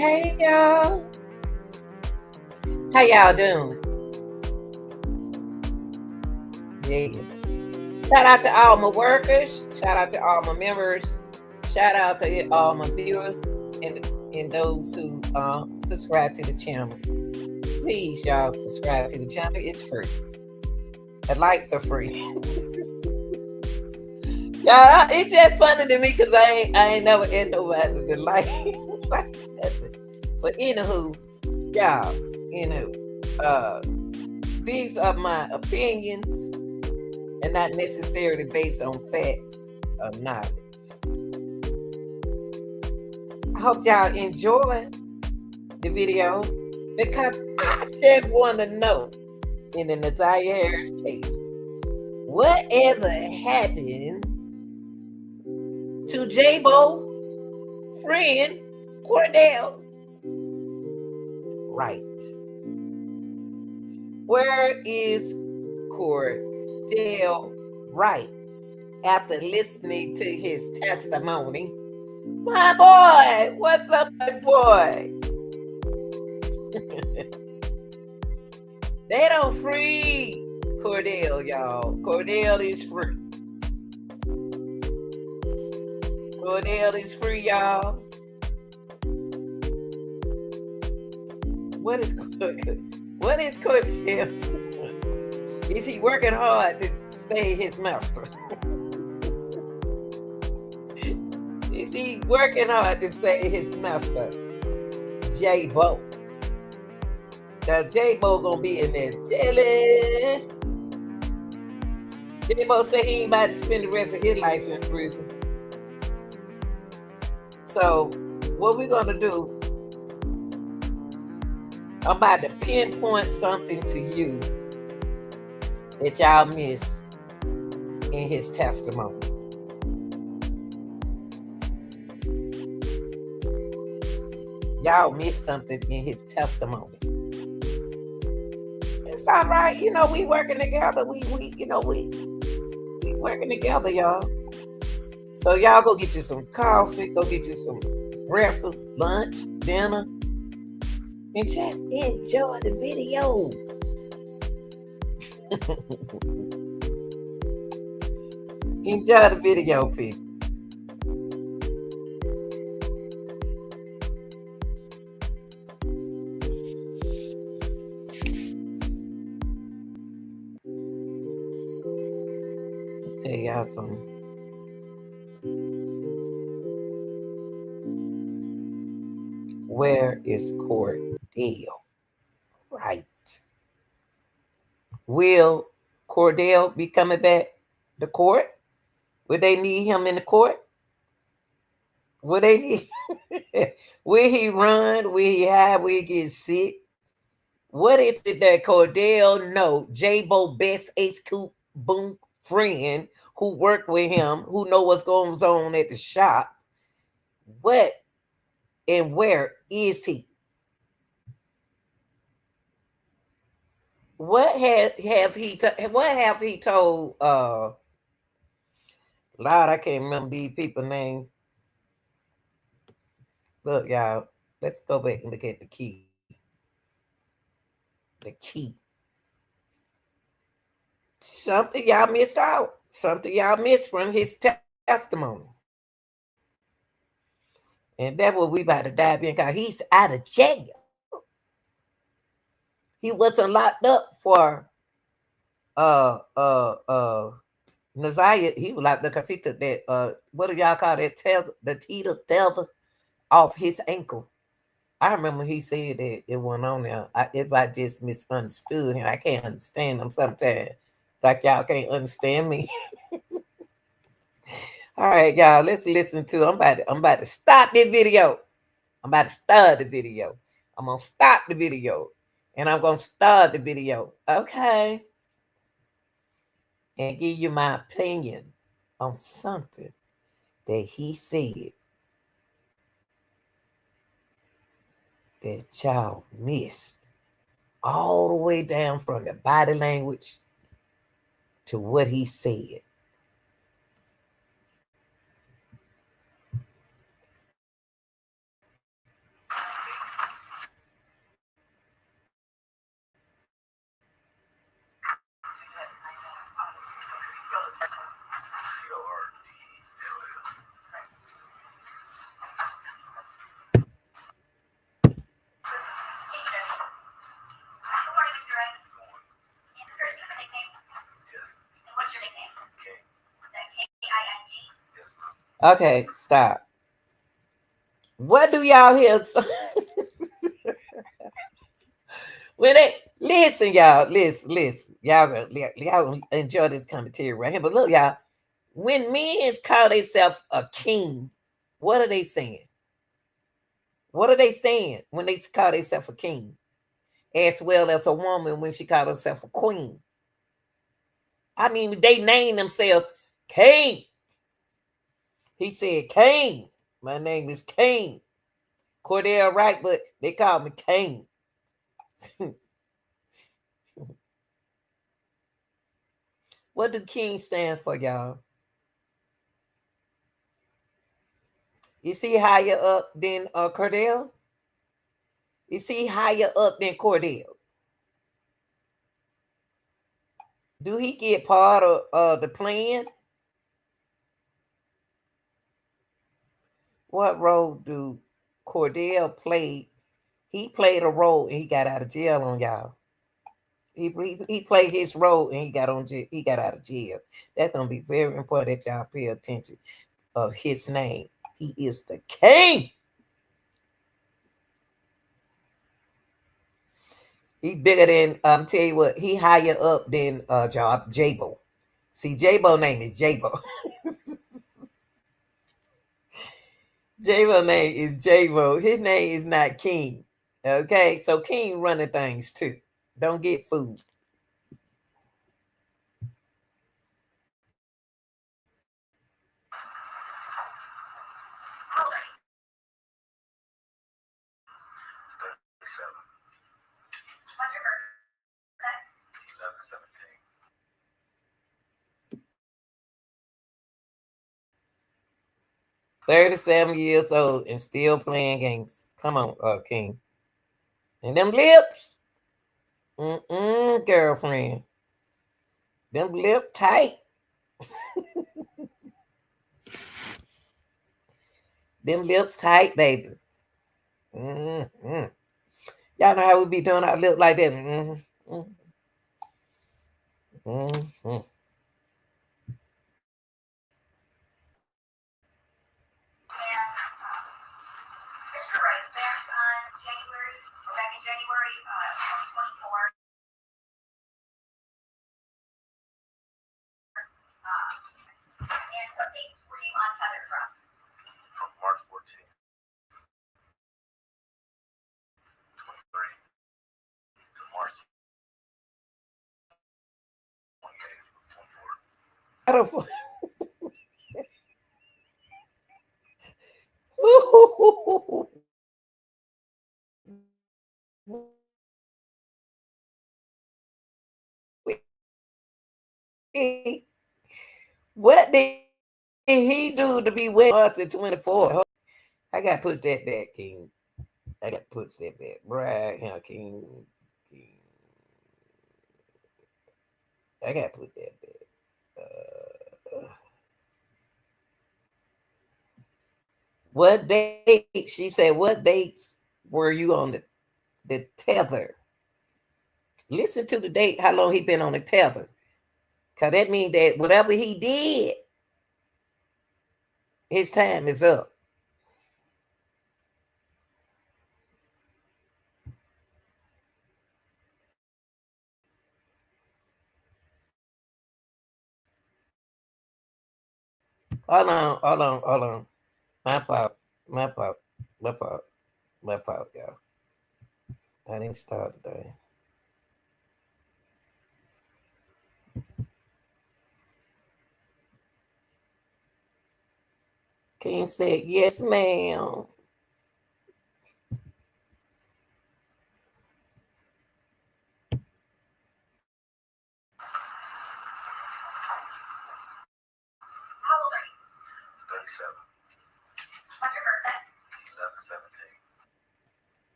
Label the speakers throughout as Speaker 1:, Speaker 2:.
Speaker 1: Hey y'all, how y'all doing? Yeah. Shout out to all my workers. Shout out to all my members. Shout out to all my viewers and those who subscribe to the channel. Please, y'all, subscribe to the channel. It's free. The likes are free. Yeah, it's just funny to me because I ain't never had nobody to like nothing. But anywho, y'all, uh, these are my opinions and not necessarily based on facts or knowledge. I hope y'all enjoy the video because I just want to know in the Nazaria Harris case, whatever happened to JAEBO friend Cordell Wright? Where is Cordell Wright after listening to his testimony? My boy, what's up, my boy? They don't free Cordell, y'all. Cordell is free. Cordell is free, y'all. What is Cordell? Is he working hard to save his master? Is he working hard to save his master? JAEBO. Now JAEBO gonna be in there chilling. JAEBO said he ain't about to spend the rest of his life in prison. So what we're gonna do, I'm about to pinpoint something to you that y'all missed in his testimony. Y'all missed something in his testimony. It's all right, we working together. We working together, y'all. So y'all go get you some coffee, go get you some breakfast, lunch, dinner, and just enjoy the video. Enjoy the video, people. I'll tell y'all something. Where is Cordell Wright? Will Cordell be coming back to court? Will they need him in the court? Will they need? Will he run? Will he hide? Will he get sick? What is it that Cordell know? JAEBO best HQ boom friend who worked with him, who know what's going on at the shop. What and where is he? What have he told Lord, I can't remember these people's names. Look, y'all, let's go back and look at the key. The key. Something y'all missed out. Something y'all missed from his testimony. And that's what we about to dive in, because he's out of jail. He wasn't locked up for Nazaria. He was locked up because he took that what do y'all call that tether, the tether off his ankle. I remember he said that it went on there. If I just misunderstood him, I can't understand him sometimes. Like y'all can't understand me. All right, y'all, let's listen to. I'm about to stop the video. I'm about to start the video. I'm gonna stop the video, and I'm gonna start the video. Okay, and give you my opinion on something that he said that y'all missed, all the way down from the body language to what he said. Okay, stop. What do y'all hear? When they listen, y'all, listen. Y'all gonna enjoy this commentary right here. But look, y'all, when men call themselves a king, what are they saying? What are they saying when they call themselves a king? As well as a woman when she called herself a queen. I mean, they name themselves king. He said, King. My name is King. Cordell Wright, but they call me King. What do King stand for, y'all? You see higher up than Cordell? You see higher up than Cordell? Do he get part of the plan? What role do Cordell play? He played a role and he got out of jail on y'all. He played his role and he got out of jail. That's gonna be very important that y'all pay attention of his name. He is the king. He bigger than tell you what, he higher up than JAEBO. See, JAEBO name is JAEBO. JAEBO name is JAEBO. His name is not King. Okay, so King running things too. Don't get fooled. $37 years old and still playing games. Come on, King. And them lips, girlfriend. Them lip tight. Them lips tight, baby. Mm-hmm. Y'all know how we be doing our lip like that. Mm-hmm. Mm-hmm. I don't. What did he do to be wet to 24? I got to push that back, King. I got to push that back. Right here, King. King. I got to put that back. What date? She said, what dates were you on the tether? Listen to the date, how long he been on the tether. Because that means that whatever he did, his time is up. Hold on. My fault. My fault. My fault. My fault, y'all. I didn't start today. King said, yes, ma'am.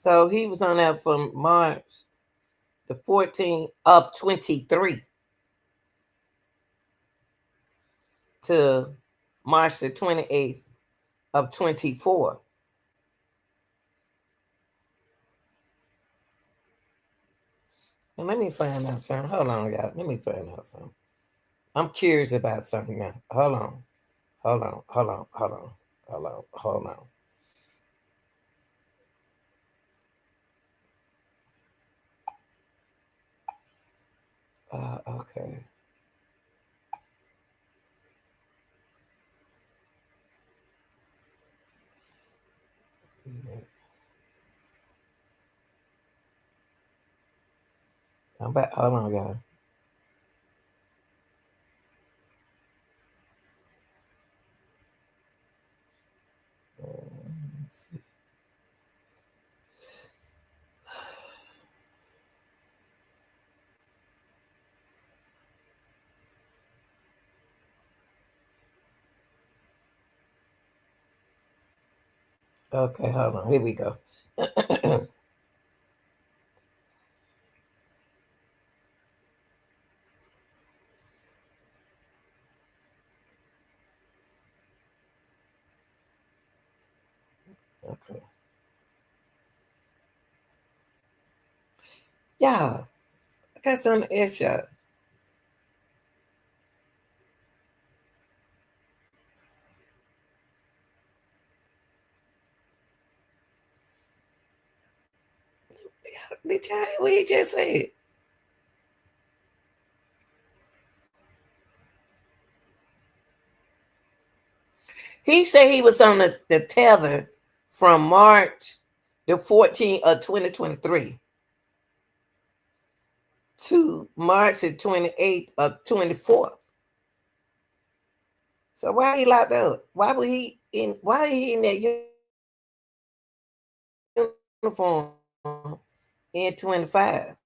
Speaker 1: So he was on there from March the 14th of 23 to March the 28th of 24. And let me find out something. Hold on, y'all. Let me find out something. I'm curious about something now. Hold on. Hold on. Hold on. Hold on. Hold on. Hold on. Okay. I'm back. Hold on, guys. Let's see. Okay, hold on. Here we go. Okay. Yeah, I got something to ask y'all. Did y'all hear what he just said? He said he was on the tether from March the 14th of 2023 to March the 28th of 24th. So why he locked up? Why he in that uniform in 25?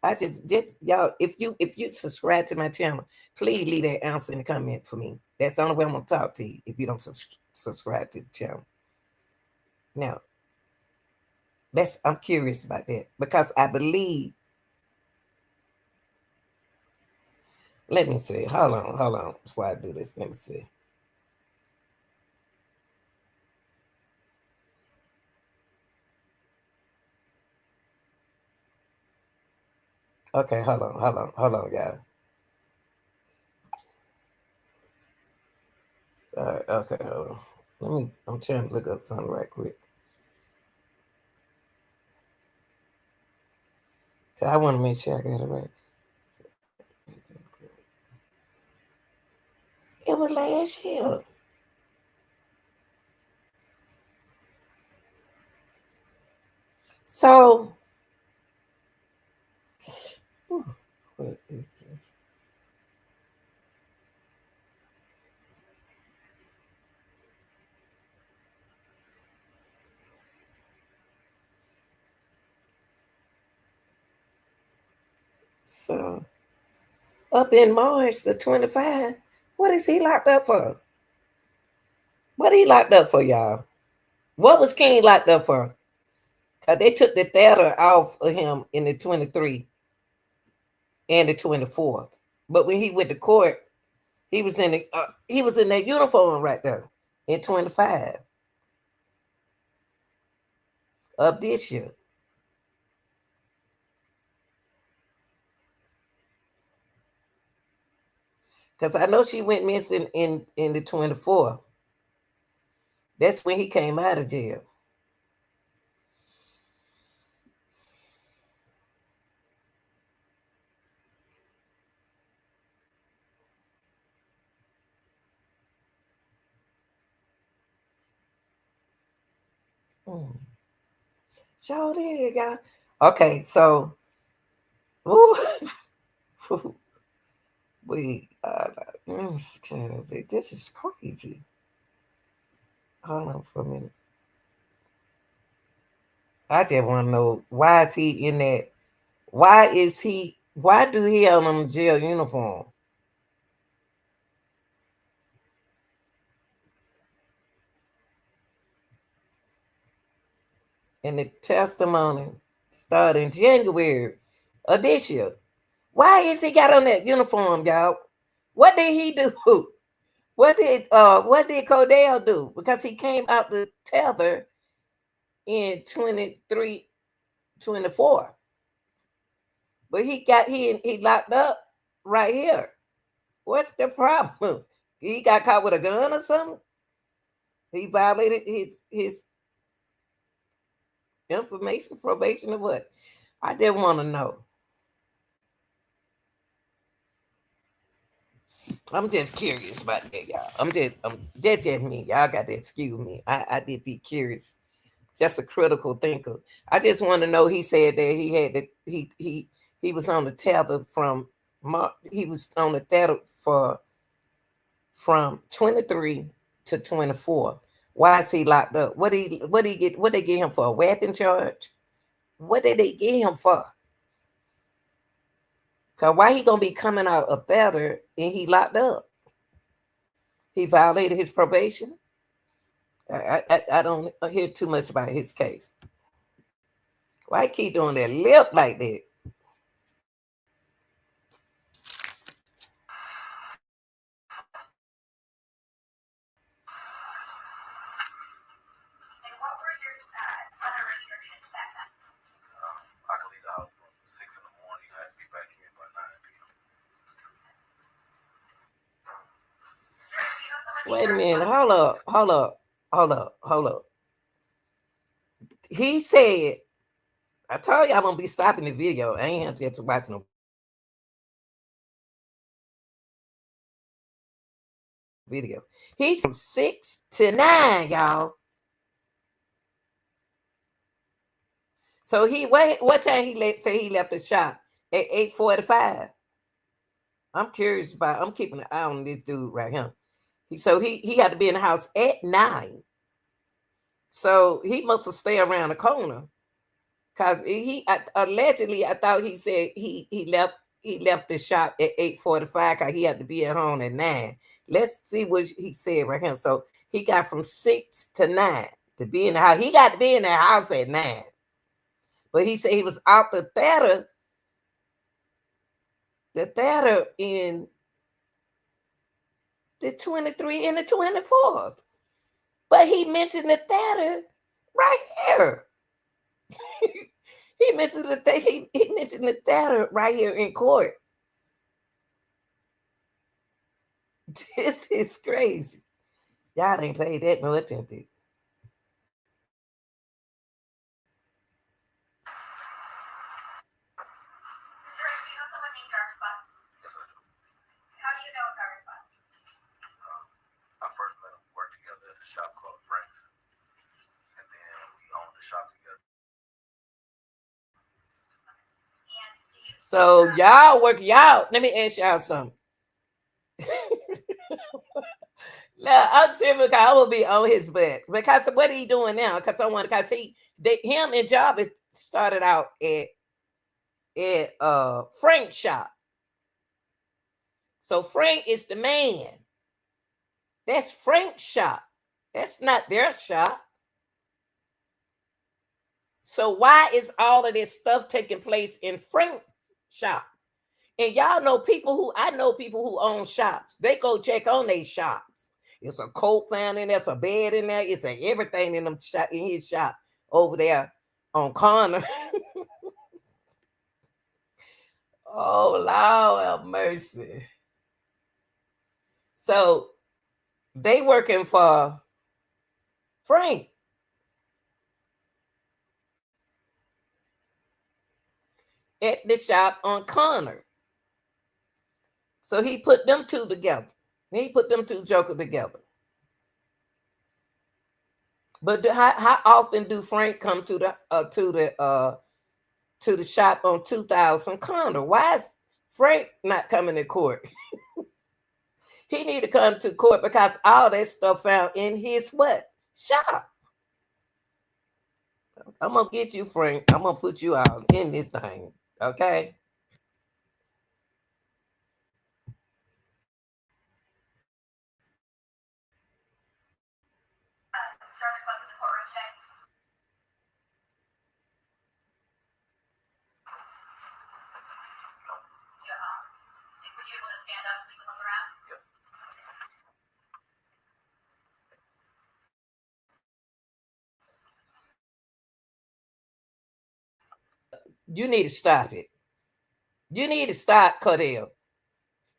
Speaker 1: I just y'all, if you subscribe to my channel, please leave that answer in the comment for me. That's the only way I'm gonna talk to you if you don't subscribe to the channel. Now, I'm curious about that because I believe. Let me see. Hold on. Before I do this, let me see. Okay, hold on, guys. All right, okay, hold on. I'm trying to look up something right quick. So I want to make sure I got it right. It was last year. So, what is this? So, up in March the 25, what is he locked up for? What he locked up for, y'all? What was King locked up for? Because they took the theater off of him in the 23 and the 24th. But when he went to court, he was in that uniform right there in 25 of this year. Because I know she went missing in the 24th. That's when he came out of jail. Hmm. Sure did, guy. Okay, so ooh, we this is crazy. Hold on for a minute. I just want to know why is he in that? Why is he? Why do he have on a jail uniform? And the testimony started in January of this year. Why is he got on that uniform, y'all? What did he do? What did Cordell do? Because he came out the tether in 23, 24. But he locked up right here. What's the problem? He got caught with a gun or something? He violated his information, probation, or what? I didn't want to know. I'm just curious about that, y'all. That's just me. Y'all got to excuse me. I did be curious. Just a critical thinker. I just want to know. He said that he had the he was on the tether from he was on the tether for from 23 to 24. Why is he locked up? What they get him for? A weapon charge? What did they get him for? Cause why he gonna be coming out of tether and he locked up? He violated his probation. I don't hear too much about his case. Why keep doing that lip like that?
Speaker 2: I could leave the house from 6 in the morning. I had to be back here by 9 p.m.
Speaker 1: Wait a minute. Hold up. Hold up. Hold up. Hold up. He said, I told you I'm gonna be stopping the video. I ain't have to get to watch no video. He's from 6 to 9, y'all. So what time say he left the shop? At 8:45. I'm curious about. I'm keeping an eye on this dude right here. He had to be in the house at 9. So he must have stayed around the corner. Cause allegedly, I thought he said he left the shop at 8:45 because he had to be at home at 9. Let's see what he said right here. So he got from 6 to 9 to be in the house. He got to be in the house at 9. But he said he was out the theater in the 23 and the 24th. But he mentioned the theater right here. he mentioned he mentioned the theater right here in court. This is crazy. Y'all ain't paid that no attention.
Speaker 2: I first met him, worked together at a shop called Frank's, and then we owned the shop together.
Speaker 1: So y'all work y'all. Let me ask y'all something. Now I'm sure because I will be on his butt. Because what are he doing now? Because because him and Jarvis started out at Frank's shop. So Frank is the man. That's Frank's shop. That's not their shop. So why is all of this stuff taking place in Frank's shop? And y'all know I know people who own shops. They go check on their shops. It's a coat found in there, it's a bed in there, it's everything in his shop over there on corner. Oh, Lord have mercy. So they working for Frank. At the shop on Connor. So he put them two together. He put them two jokers together. But how often do Frank come to the shop on 2000 Connor? Why is Frank not coming to court? He need to come to court because all that stuff found in his what? Shop. I'm gonna get you, Frank. I'm gonna put you out in this thing. Okay. You need to stop it. You need to stop, Cordell.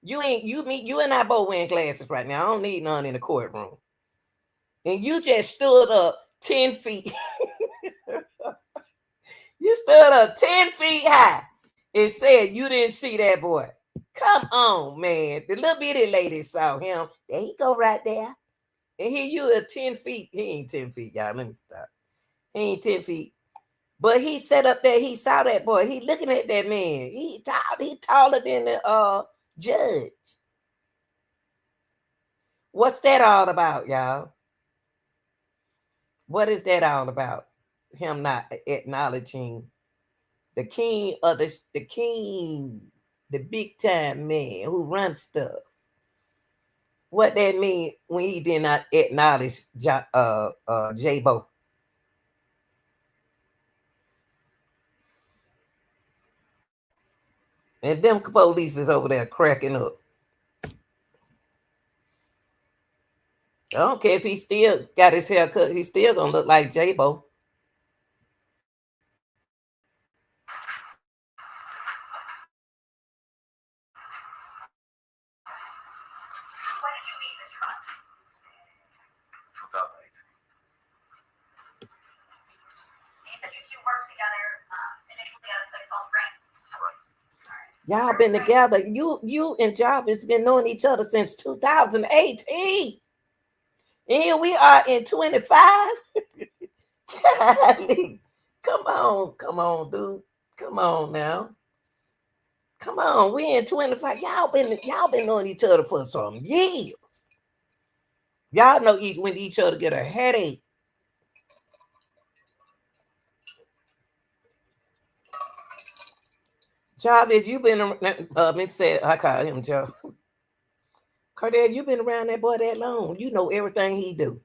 Speaker 1: You and I both wearing glasses right now. I don't need none in the courtroom. And you just stood up 10 feet. You stood up 10 feet high and said you didn't see that boy. Come on, man. The little bitty lady saw him. There he go right there. And here you are 10 feet. He ain't 10 feet, y'all. Let me stop. He ain't 10 feet. But he sat up there, he saw that boy. He looking at that man. He taller than the judge. What's that all about, y'all? What is that all about? Him not acknowledging the king of the king, the big time man who runs stuff. What that mean when he did not acknowledge JAEBO? And them police is over there cracking up. I don't care if he still got his hair cut, he still gonna look like JAEBO.
Speaker 2: When did you meet Mr. Hunt? 2018. You said you two worked together initially at a place called Frank's.
Speaker 1: Y'all been together. You and Jarvis been knowing each other since 2018. And here we are in 25. Come on, dude. Come on now. Come on, we in 25. Y'all been knowing each other for some years. Y'all know when each other get a headache. Jarvis, you been said I call him Joe. Cordell, you been around that boy that long. You know everything he do.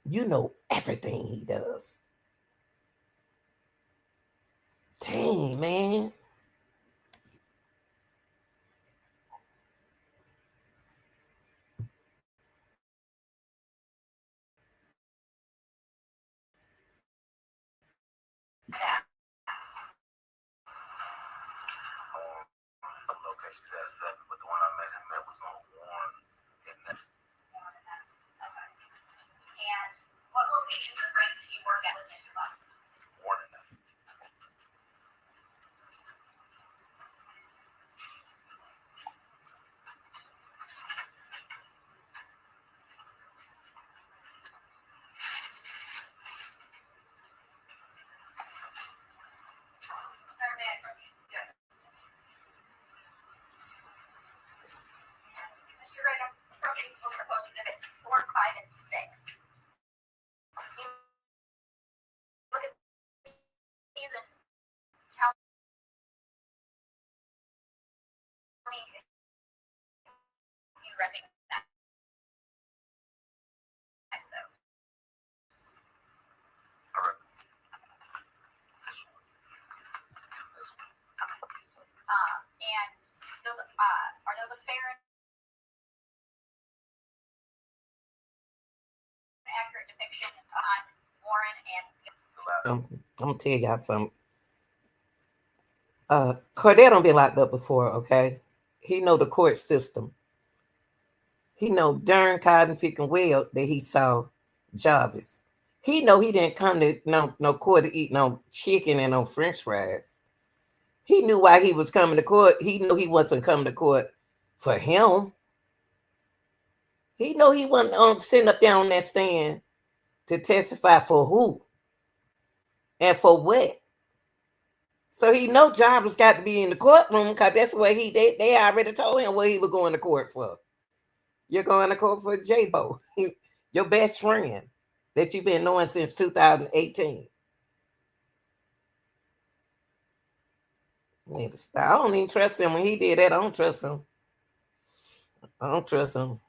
Speaker 1: You know everything he does. Dang, man.
Speaker 2: Yeah. Some locations at 7, but the one I met him at was on Warren in that. Okay. And what locations of Frank did you work at with Mr. Bucks? Warren in that. Mr. Wright, I'm approaching those proposed exhibits 4, 5, and 6. Look at these and tell me if you recognize those. All right. And those are those a fair and accurate depiction on Warren and
Speaker 1: I'm gonna tell y'all something. Cordell don't been locked up before, okay? He know the court system. He know darn cotton picking well that he saw Jarvis. He know he didn't come to no court to eat no chicken and no French fries. He knew why he was coming to court. He knew he wasn't coming to court for him. He know he wasn't sitting up there on that stand to testify for who and for what. So he know Jarvis got to be in the courtroom because that's what they already told him what he was going to court for. You're going to court for JAEBO, your best friend that you've been knowing since 2018. I don't even trust him when he did that. I don't trust him. I don't trust him.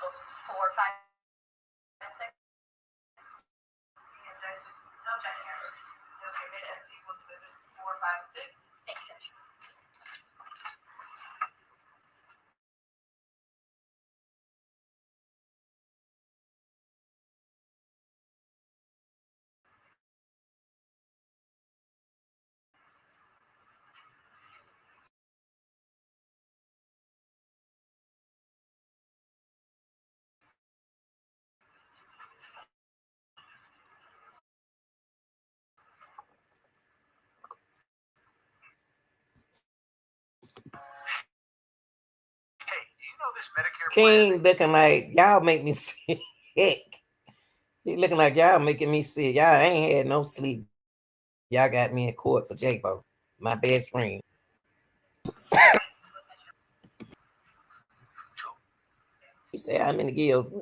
Speaker 2: equals 4, 5, and 6. No objection. Okay, made as equals 4, 5, 6. Thank you, Judge. this Medicare
Speaker 1: King
Speaker 2: plan.
Speaker 1: looking like y'all make me sick. He looking like y'all making me sick. Y'all ain't had no sleep. Y'all got me in court for JAEBO, my best friend. He said, how many girls?
Speaker 2: How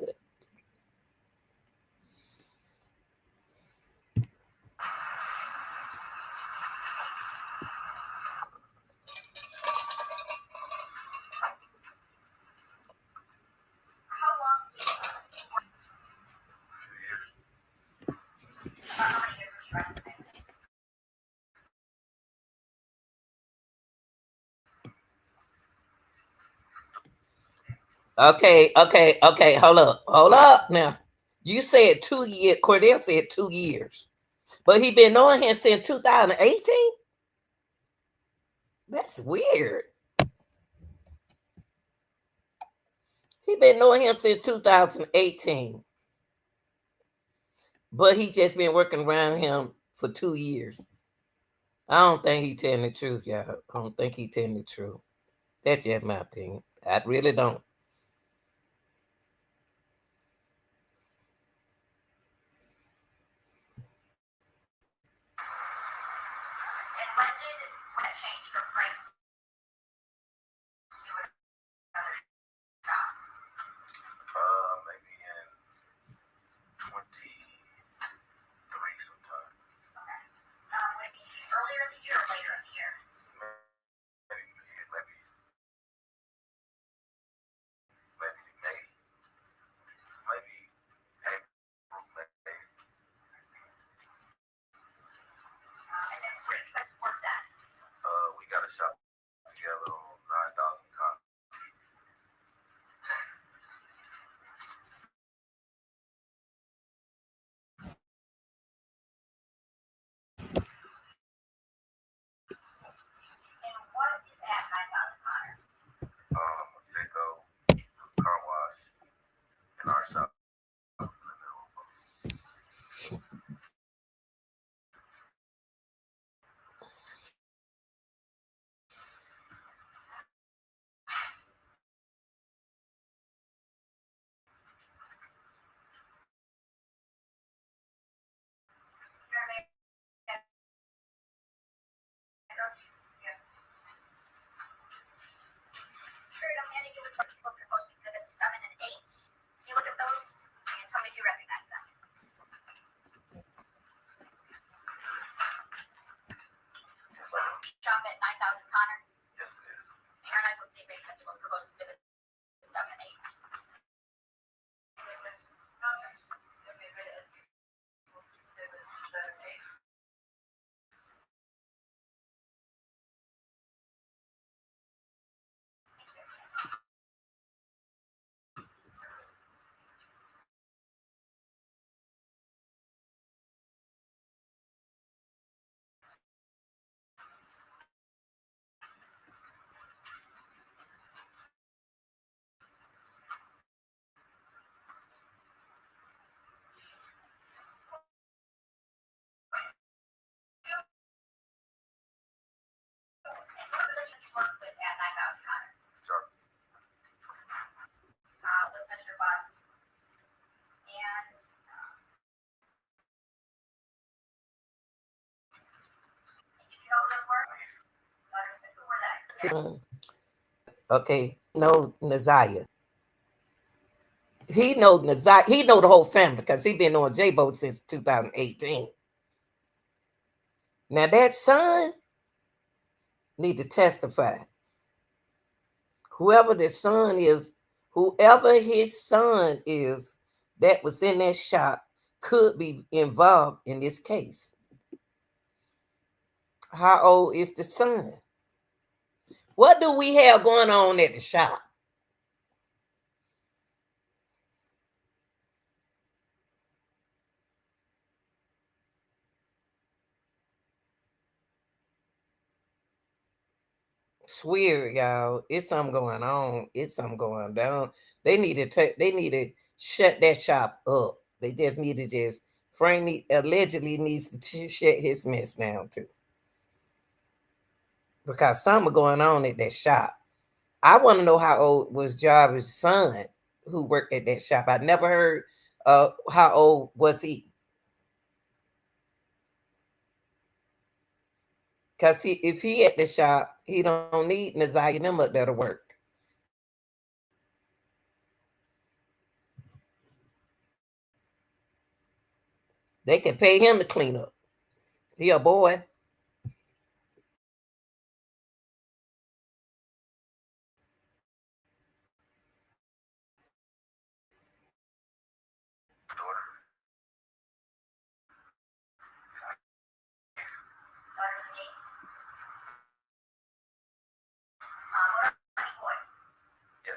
Speaker 2: long did you work? 2 years. How many years was you arrested?
Speaker 1: Okay. Hold up now. You said 2 years. Cordell said 2 years. But he been knowing him since 2018? That's weird. He been knowing him since 2018. But he just been working around him for 2 years. I don't think he telling the truth, y'all. I don't think he telling the truth. That's just my opinion. I really don't.
Speaker 2: And when did that change from Frank's to another job? Maybe in 23 sometime. Okay. Would it be earlier in the year or later in the year? Maybe May. Maybe April, May. And then where did you guys work that? We got a shop together on 9,000 copies. And what is at 9,000 Connor? A Sicko, car wash, and our shop. Straight up handing you with some people proposed exhibits 7 and 8. Can you look at those and tell me if you recognize them? Shop at 9,000 Connor? Yes, it is. Aaron, I believe they sent people's proposed exhibits 7 and 8. Work with at 9,000 Connor. Sure. With Mr. Boss. And did you know who those were? Who were they?
Speaker 1: Okay, no Naziah. He know Naziah. He know the whole family because he been on JAEBO since 2018. Now that son need to testify. Whoever the son is, whoever his son is that was in that shop could be involved in this case. How old is the son? What do we have going on at the shop? Swear, y'all, it's something going on. It's something going down. They need to they need to shut that shop up. They just need to just Frank allegedly needs to shut his mess down too. Because something going on at that shop. I want to know how old was Jarvis' son who worked at that shop. I never heard how old was he? Because if he at the shop, he don't need Naziah and them up there to work. They can pay him to clean up. He a boy.
Speaker 2: Daughter, yes.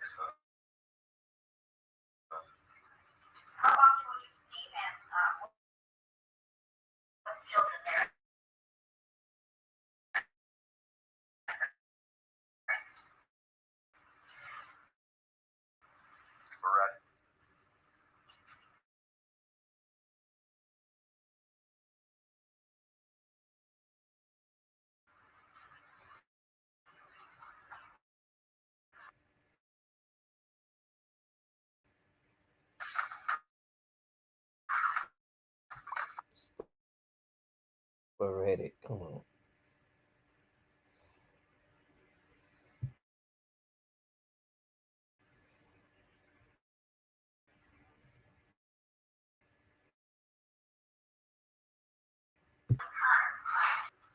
Speaker 2: His son. How often would you see him with children there? Sporadic.
Speaker 1: Sporadic. Come on.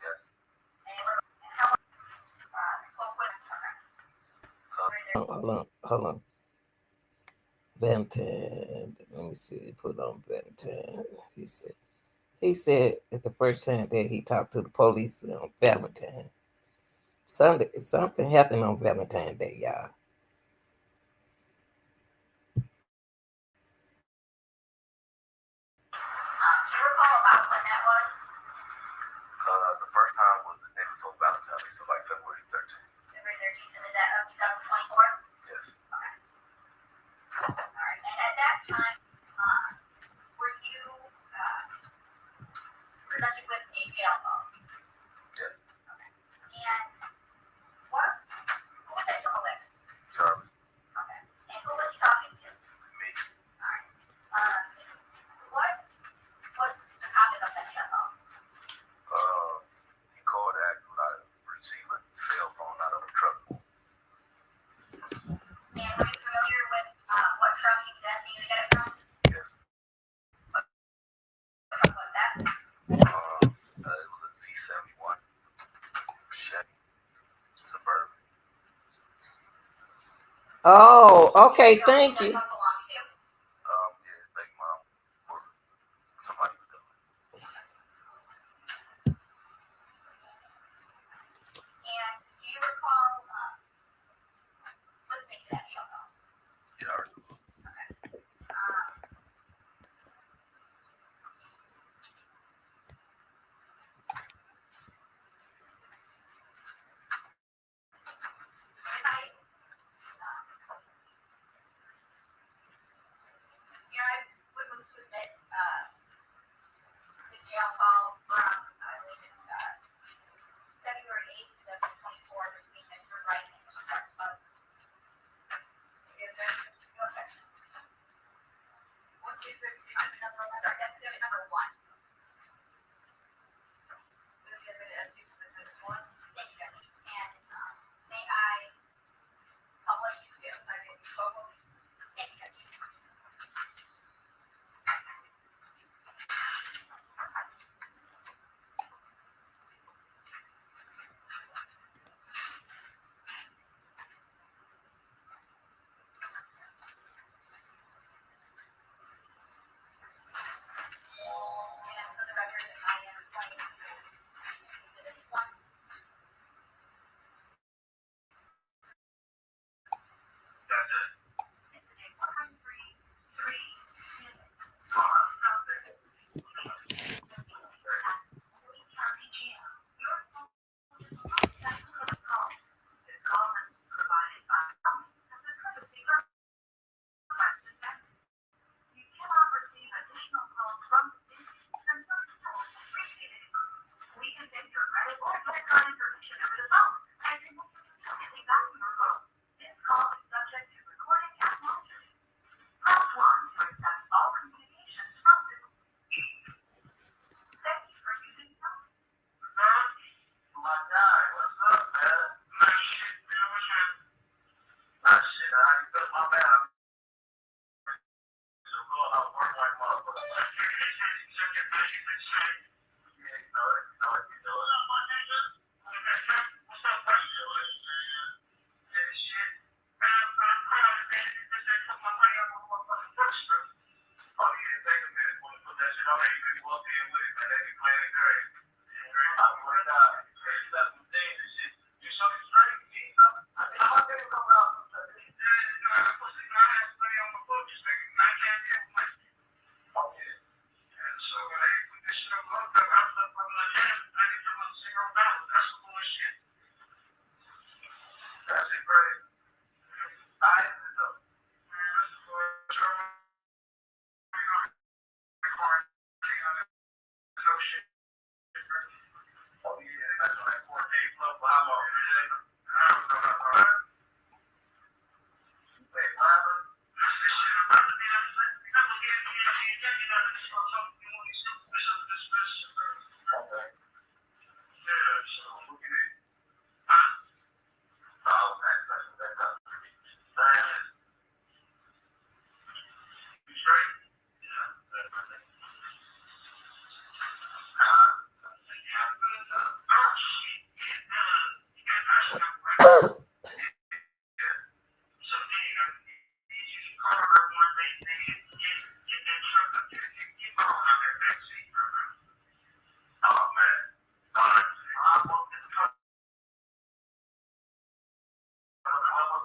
Speaker 2: Yes.
Speaker 1: Hold on. Hold on. Valentine. Let me see. Put on Valentine. He said at the first time that he talked to the police on Valentine. Something happened on Valentine's Day, y'all.
Speaker 2: Do you recall about when that was? The first time was the day before Valentine's, so like February 13th. February 13th, and is that of 2024? Yes. Okay. All right. And at that time, were you presented with a jail phone? Yes. Okay. And who was that jail with? Jarvis. Okay. And who was he talking to? Me. All right. What was the topic of that jail phone? He called to ask would I receive a cell phone out of a truck. And were you familiar with what truck he was asking you to get it from? Yes. What truck was that? It was a Z71 Chevy Suburban.
Speaker 1: Oh, okay. Thank you.
Speaker 2: Yeah, his baby mom or somebody was doing. And do you recall listening to that show? Yeah, I heard. Okay.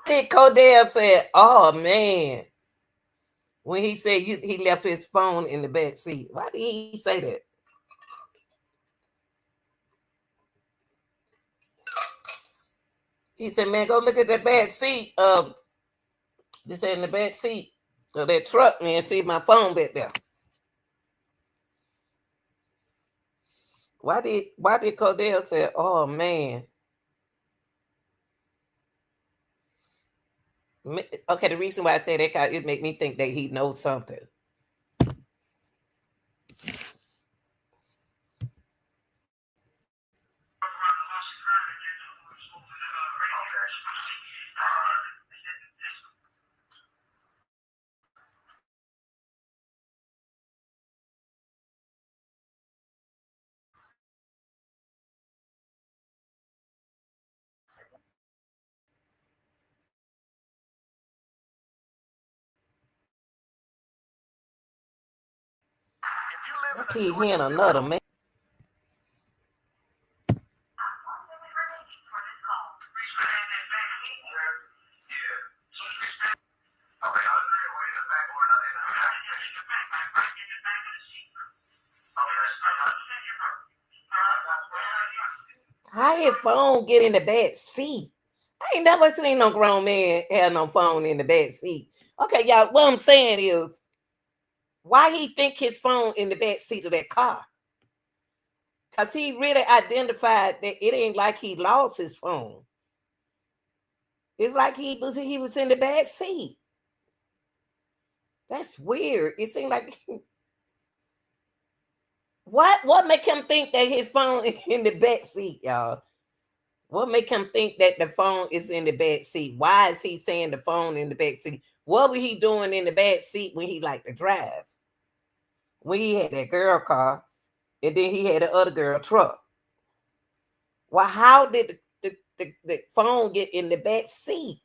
Speaker 1: did Cordell say, "Oh man," when he said he left his phone in the back seat? Why did he say that? He said, "Man, go look at the back seat. Just in the back seat of that truck, man. See my phone back there." Why did Cordell say, "Oh man"? Okay, the reason why I say that, cause it make me think that he knows something. I keep hearing another man. How your phone get in the back seat? I ain't never seen no grown man have no phone in the back seat. Okay, y'all, what I'm saying is, why he think his phone in the back seat of that car? Because he really identified that it ain't like he lost his phone. It's like he was in the back seat. That's weird. It seemed like what make him think that his phone is in the back seat, y'all? What make him think that the phone is in the back seat? Why is he saying the phone in the back seat? What was he doing in the back seat when he liked to drive? When he had that girl car, and then he had the other girl truck. Well, how did the phone get in the back seat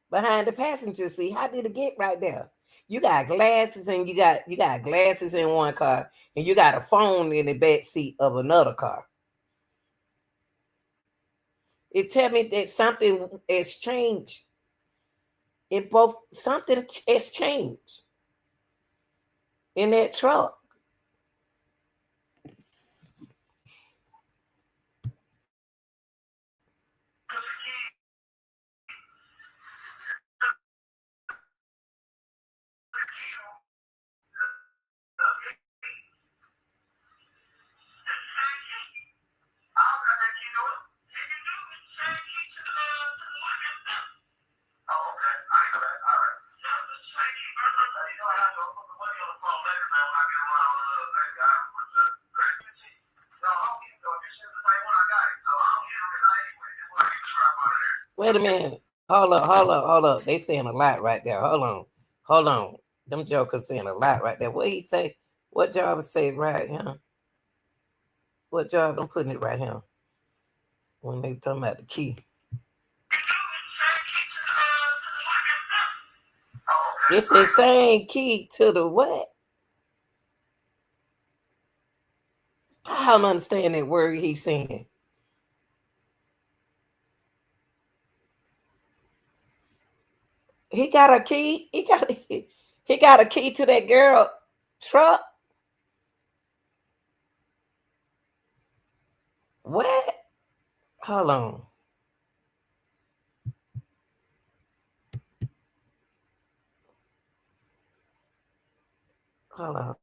Speaker 1: behind the passenger seat? How did it get right there? You got glasses and you got glasses in one car, and you got a phone in the back seat of another car. It tell me that something has changed. Something has changed in that truck. Wait a minute. Hold up. They saying a lot right there. Hold on. Them jokers saying a lot right there. What he say? What job say right here? What job? I'm putting it right here. When they talking about the key. It's the same key to the what? I don't understand that word he's saying. He got a key. He got a key to that girl truck. What? Hold on. Hold on.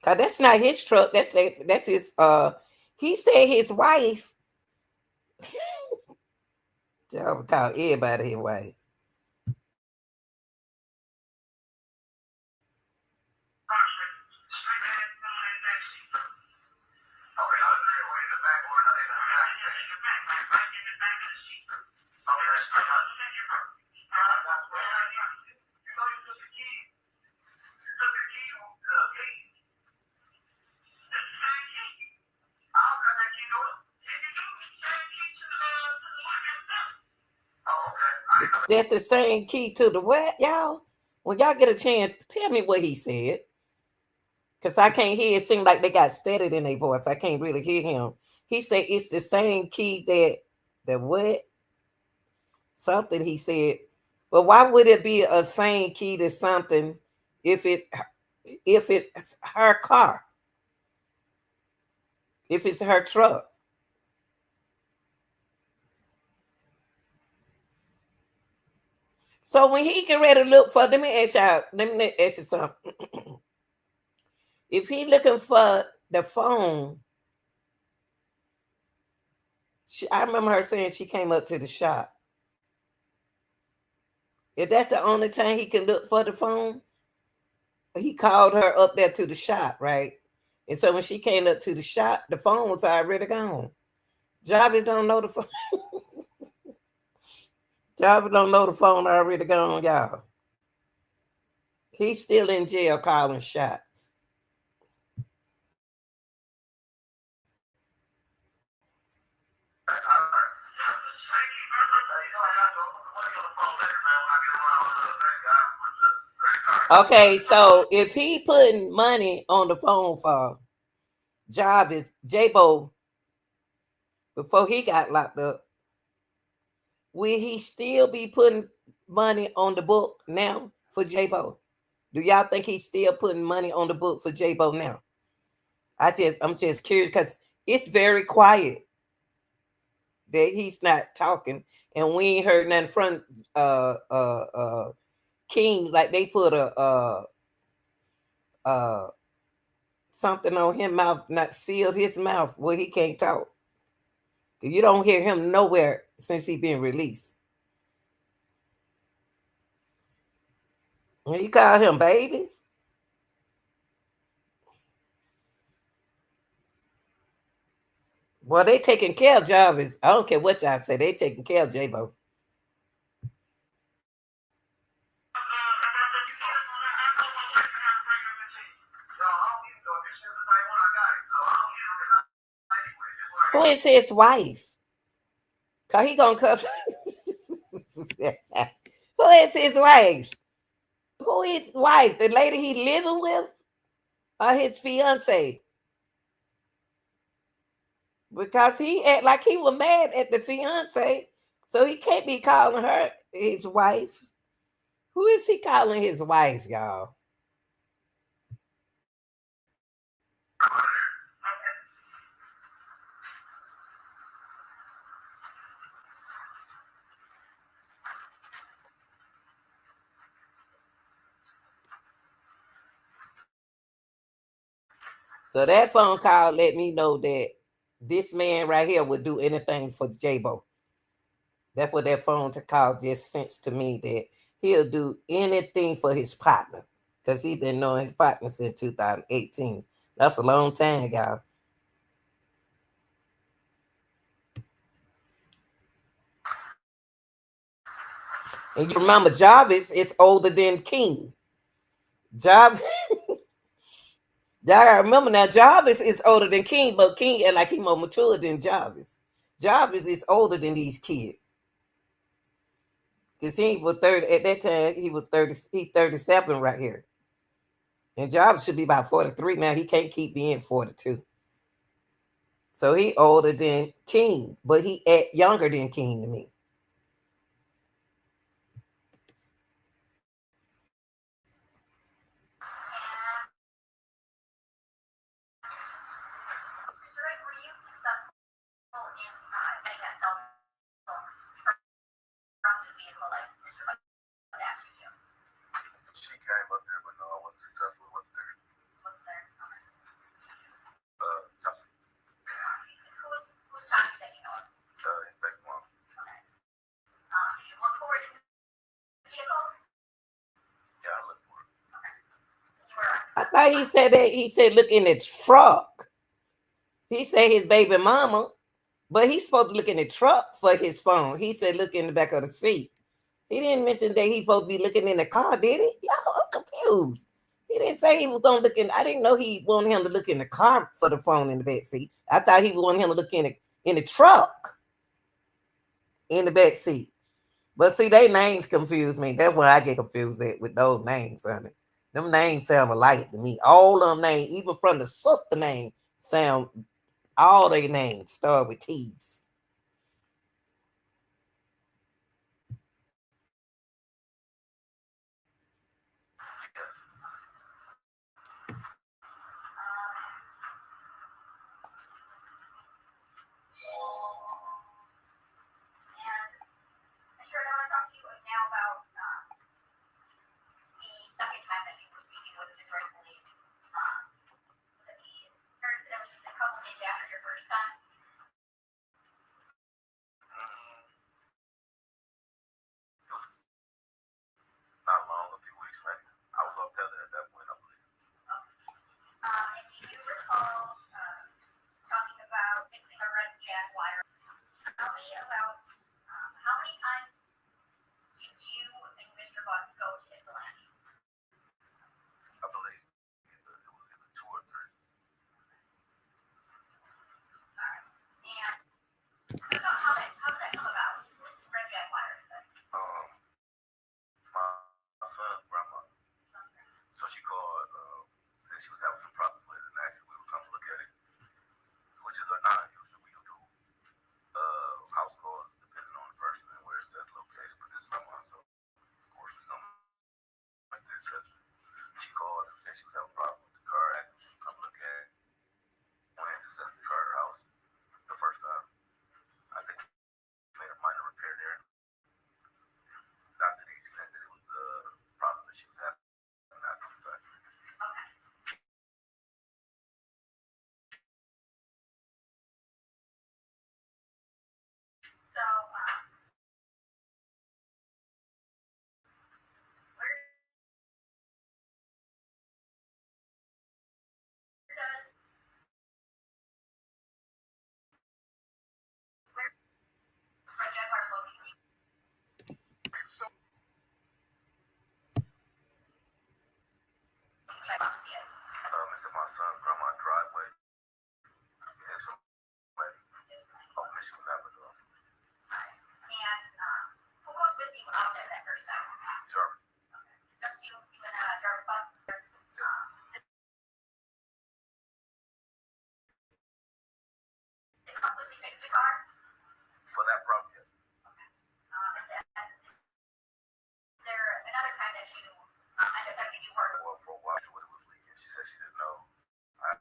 Speaker 1: Cause that's not his truck. That's his. He said his wife. I would call everybody his wife. That's the same key to the what, y'all? When y'all get a chance, tell me what he said. Because I can't hear it. Seem like they got steadied in their voice. I can't really hear him. He said it's the same key that what? Something he said. But why would it be a same key to something if it's her car? If it's her truck? So when he get ready to look for, let me ask you something. If he looking for the phone, I remember her saying she came up to the shop. If that's the only time he can look for the phone, he called her up there to the shop, right? And so when she came up to the shop, the phone was already gone. Jarvis don't know the phone. Jarvis don't know the phone already gone, y'all. He's still in jail calling shots. Okay, so if he putting money on the phone for Jarvis, JAEBO, before he got locked up, will he still be putting money on the book now for JAEBO? Do y'all think he's still putting money on the book for JAEBO now? I'm just curious because it's very quiet that he's not talking, and we ain't heard nothing from King. Like they put something on his mouth, not sealed his mouth where he can't talk. You don't hear him nowhere since he been released. You call him baby. Well, they taking care of Jarvis. I don't care what y'all say. They taking care of JAEBO. Who is his wife? Cause he gonna cuss. Who is his wife? Who is his wife? The lady he living with, or his fiance? Because he act like he was mad at the fiance, so he can't be calling her his wife. Who is he calling his wife, y'all? So that phone call let me know that this man right here would do anything for JAEBO. That's what that phone call just sensed to me, that he'll do anything for his partner. Because he's been knowing his partner since 2018. That's a long time, y'all. And you remember Jarvis is older than King. Jarvis, y'all remember now, Jarvis is older than King, but King and like he more mature than Jarvis. Jarvis is older than these kids. Because he was 30 at that time, he was 30, he 37 right here. And Jarvis should be about 43 now. He can't keep being 42. So he older than King, but he act younger than King to me. I thought he said that. He said, look in the truck. He said his baby mama, but he's supposed to look in the truck for his phone. He said, look in the back of the seat. He didn't mention that he's supposed to be looking in the car, did he? Y'all, I'm confused. He didn't say he was going to look in. I didn't know he wanted him to look in the car for the phone in the back seat. I thought he wanted him to look in the truck in the back seat. But see, they names confuse me. That's where I get confused at with those names, honey. Them names sound alike to me. All of them names, even from the sister name, sound All their names start with T's.
Speaker 2: I sure don't want to talk to you now about the second time that you were speaking with the Detroit police. The first, that was just a couple days after your first time. Not long, a few weeks, maybe. I was off tether at that point, I believe. And do you recall talking about fixing a red Jaguar? Tell me about how many times did you and Mr. Butts go to Ypsilanti? I believe it was either two or three. Alright. And how did that come about? This red Jaguar is this? My son's grandma. So she called, said she was having some problems with it, and actually we would come to look at it, which is not unusual. We do house calls depending on the person and where it's at located, but this is not my son. Of course, we don't make the exception. She called and said she was having problems with the car, asked me to come look at it. Went and assessed the car at her house the first time. I think she made a minor repair there, not to the extent that it was the problem that she was having after the fact. Okay. So, where does where Red Jaguar located? So, it's in my son's grandma's driveway. It's off Michigan Avenue. Alright. And who goes with you out there that first time? Jarvis. Okay. Just you and Jarvis Butts? Did completely fix the car? For that problem, yes. Okay. Is there another time that you ended up you work? Well, for a while, when it was leaking, she said she didn't know. I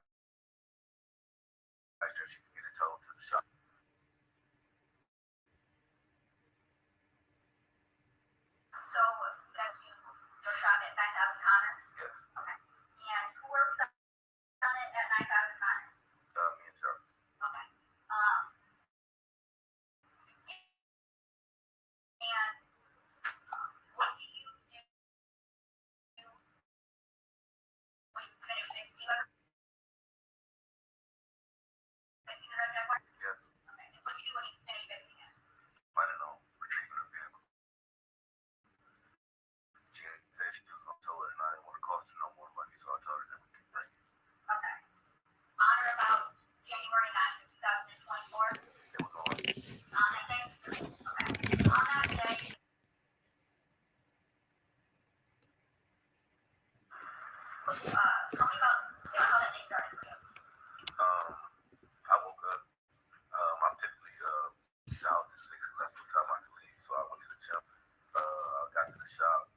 Speaker 2: asked her if she could get it towed to the shop. So that your shop at 9,000 Connor? Yes. Okay. And who works on it at 9,000 Connor? Me and Jarvis. Okay. And what do you do when you finish fixing the red Jaguar? Yes. Okay. And what do you do when you finish fixing it? Planning on retrieving the vehicle. She said she was going to tow it, and I didn't want to cost her no more money, so I told her that we could bring it. Okay. On or about January 9th, 2024? It was on that day? Okay. On that day, tell me about how that day started for you. I woke up. I'm typically down to 6 because that's what time I can leave, so I went to the gym. Got to the shop.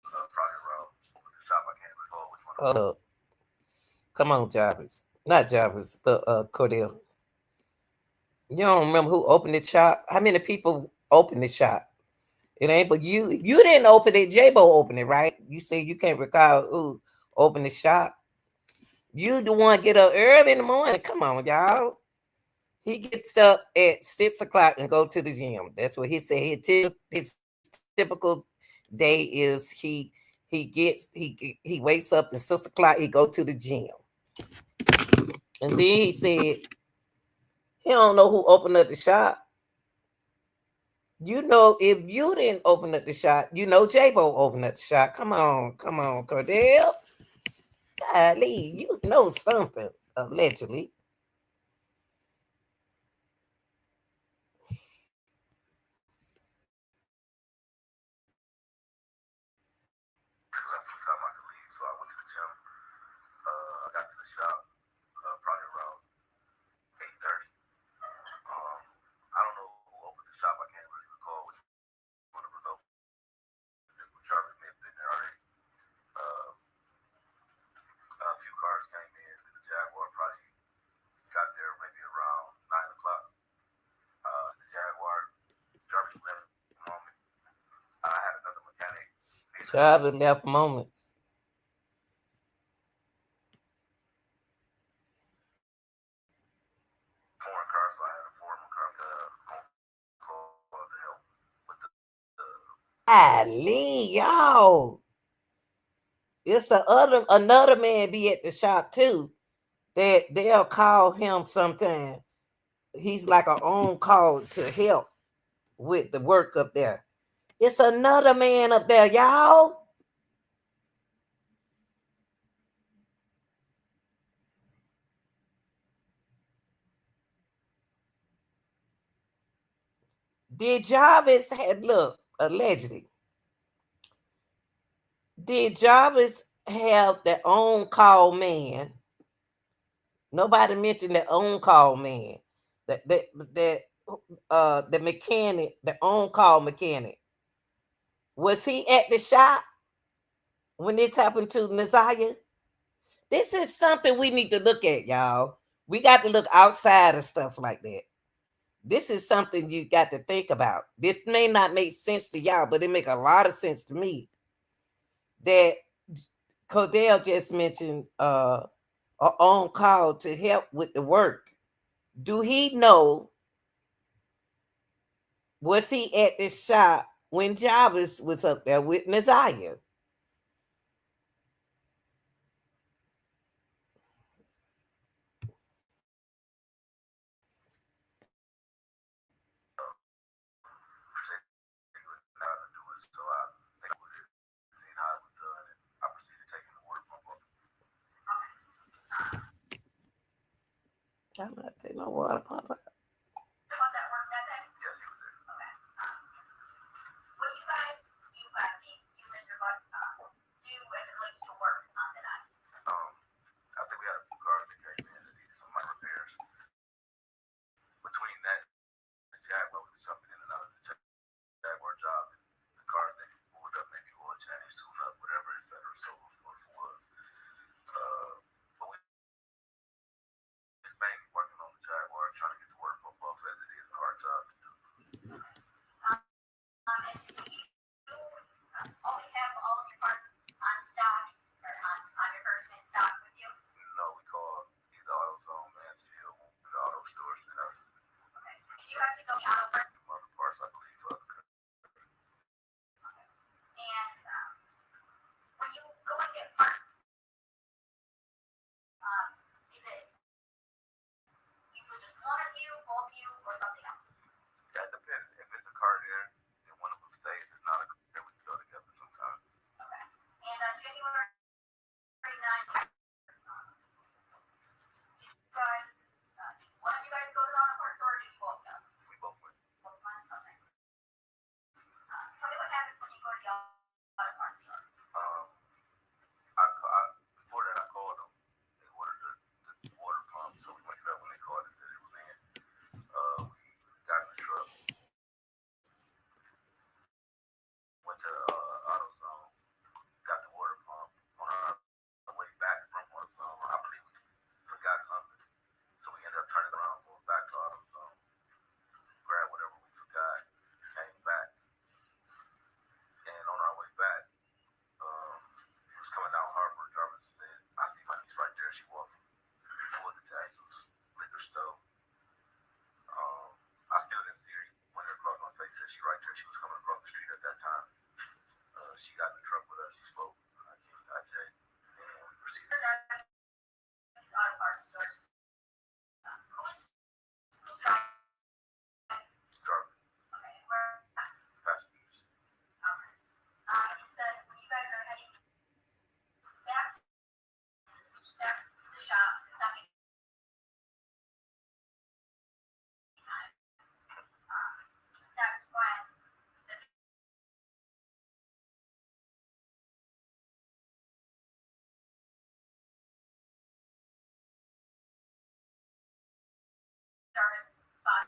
Speaker 2: Probably around the shop. I can't recall which one.
Speaker 1: Hold up. Come on, Jarvis. Not Jarvis, but Cordell. You don't remember who opened the shop? How many people opened the shop? It ain't but you. You didn't open it. JAEBO opened it, right? You say you can't recall who opened the shop. You the one get up early in the morning. Come on, y'all. He gets up at 6 o'clock and go to the gym. That's what he said. His typical day is he wakes up at 6 o'clock. He go to the gym, and then he said he don't know who opened up the shop. You know, if you didn't open up the shop, you know JAEBO opened up the shop. Come on, Cordell. Golly, you know something allegedly.
Speaker 2: That's what time I could leave, so I went to the gym.
Speaker 1: Travel left moments.
Speaker 2: Foreign car, so I had a foreign car call to help with
Speaker 1: Ali, y'all. It's another man be at the shop too. That they'll call him sometime. He's like an on call to help with the work up there. It's another man up there, y'all. Did Jarvis had look allegedly? Did Jarvis have the on call man? Nobody mentioned the on call man. That the mechanic, the on call mechanic. Was he at the shop when this happened to Naziah? This is something we need to look at, y'all. We got to look outside of stuff like that. This is something you got to think about. This may not make sense to y'all, but it make a lot of sense to me. That Cordell just mentioned on call to help with the work. Do he know? Was he at the shop when Jarvis was up there with Naziah? I'm not taking no water pump.
Speaker 2: About that work that day? Yes, he was there. Okay. What you Mr. Butts, do as it relates to work on the night? I think we had a few cars that came in that needed some minor repairs. Between that and Jaguar, we were jumping in and out of the Jaguar job, and the cars that pulled up, maybe oil change, tune up, whatever, etc. So forth was. But we just mainly working on the Jaguar, trying to get the work pump off as it is a hard job to do. Always have all of your parts on stock or on your person in stock with you? No, we call either AutoZone, Mansfield, the auto stores that have. Okay. Did you have to go to auto parts? Other parts, I believe, for other countries. Okay. And when you go and get parts, is it usually just one of you, both of you, or something else? That depends. If it's a car there, then one of them stays. If not a car, we can go together sometimes. Okay. And January 9th, you guys, did one of you guys go to the auto parts store, or did you both go? We both went. Both went? Okay. Tell me what happens when you go to the auto parts store. Before that, I called them. They ordered the water pump, so we went up when they called and said it was in. We got in the truck, went to AutoZone, got the water pump. On our way back from AutoZone, I believe we forgot something, so we ended up turning around, going back to AutoZone, grabbed whatever we forgot, came back, and on our way back, we was coming down Harbor. Jarvis said, "I see my niece right there." She walked toward the Taggles liquor store. I still didn't see her when her across my face. Said she right there. She was coming across the street at that time. She got in the truck with us. She spoke. I Jay, and we proceeded. These auto parts stores. Who's driving? Jarvis. Okay, where? Passengers. Okay. You said when you guys are heading back to the shop, stopping time. That's when you said Jarvis spot.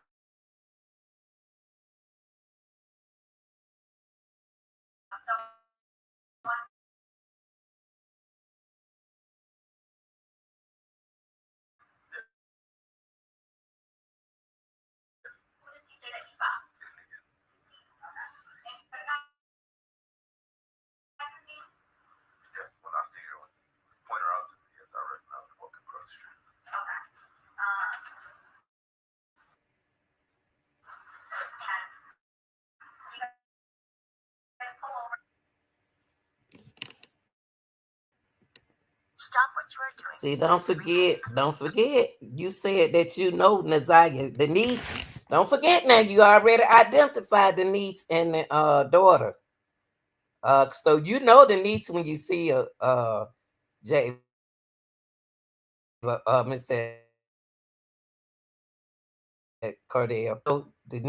Speaker 2: So what? Who does he say that he spots? His niece. Okay. And you guys Stop what you are doing.
Speaker 1: See, don't forget. You said that you know Naziah, the niece. Don't forget now. You already identified the niece and the daughter. So you know the niece when you see a J, Miss Cordell. So the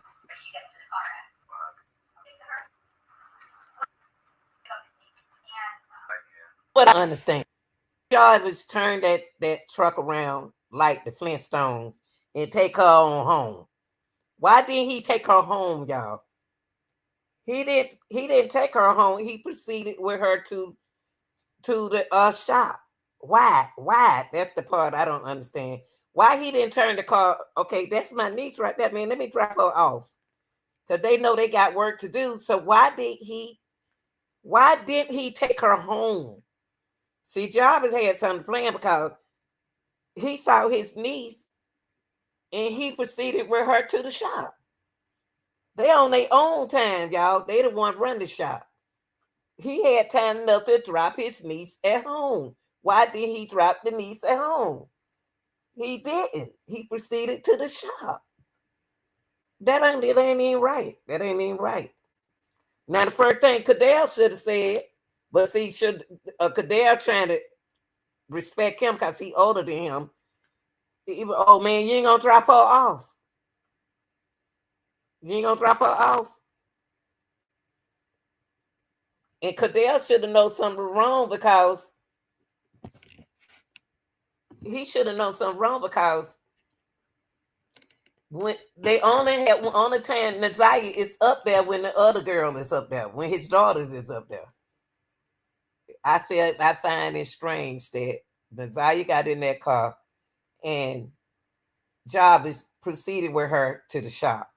Speaker 1: what I understand. Jarvis turned that truck around like the Flintstones and take her on home. Why didn't he take her home, y'all? He didn't take her home. He proceeded with her to the shop. Why? Why? That's the part I don't understand. Why he didn't turn the car? Okay, that's my niece right there, man. Let me drop her off. Cause they know they got work to do. So why didn't he take her home? See, Jarvis had something planned because he saw his niece and he proceeded with her to the shop. They on their own time, y'all. They the one run the shop. He had time enough to drop his niece at home. Why didn't he drop the niece at home? He didn't. He proceeded to the shop. It ain't even right. That ain't even right. Now the first thing Cordell should have said, but see, should Cordell trying to respect him because he older than him. Oh man, you ain't gonna drop her off. You ain't gonna drop her off. And Cordell should have known something wrong because he should have known something wrong because when they only had on the time Naziah is up there when the other girl is up there, when his daughters is up there. I find it strange that Naziah got in that car and Jarvis proceeded with her to the shop.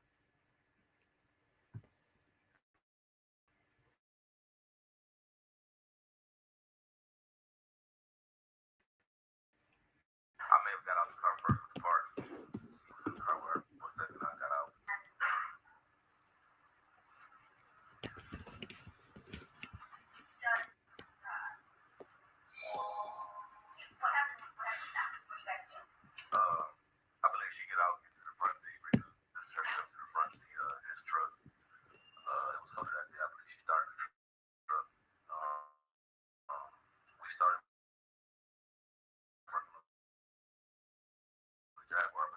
Speaker 2: I may have got out the car first with the parts. He was in the car where for a second I got out. I believe she get out into the front seat, because this her up to the front seat of his truck. It was hooked that day. I believe she started the truck. We started working on the Jaguar.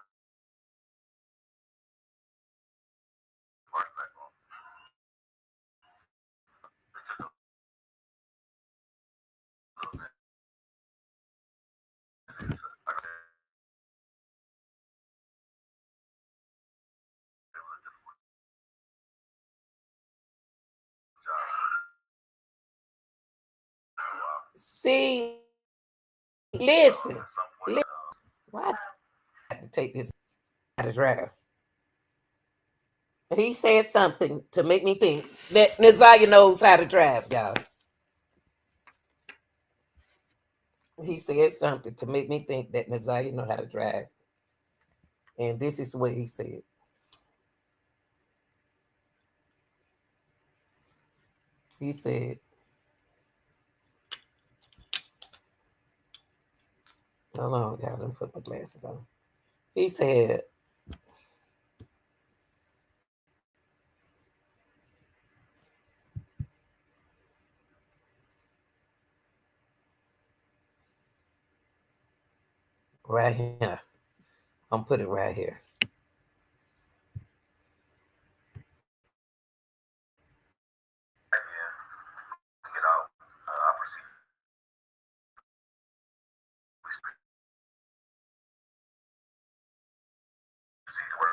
Speaker 2: Parts back on. It took a little bit. And it's, like I said, it was a difficult job.
Speaker 1: See, listen, why I have to take this out of drive? He said something to make me think that Naziah knows how to drive, y'all. He said something to make me think that Naziah know how to drive. And this is what he said. He said, hold on, y'all, let me put my glasses on. He said, right here. I'm put it right here.
Speaker 2: Get out. I proceeded. We proceeded to work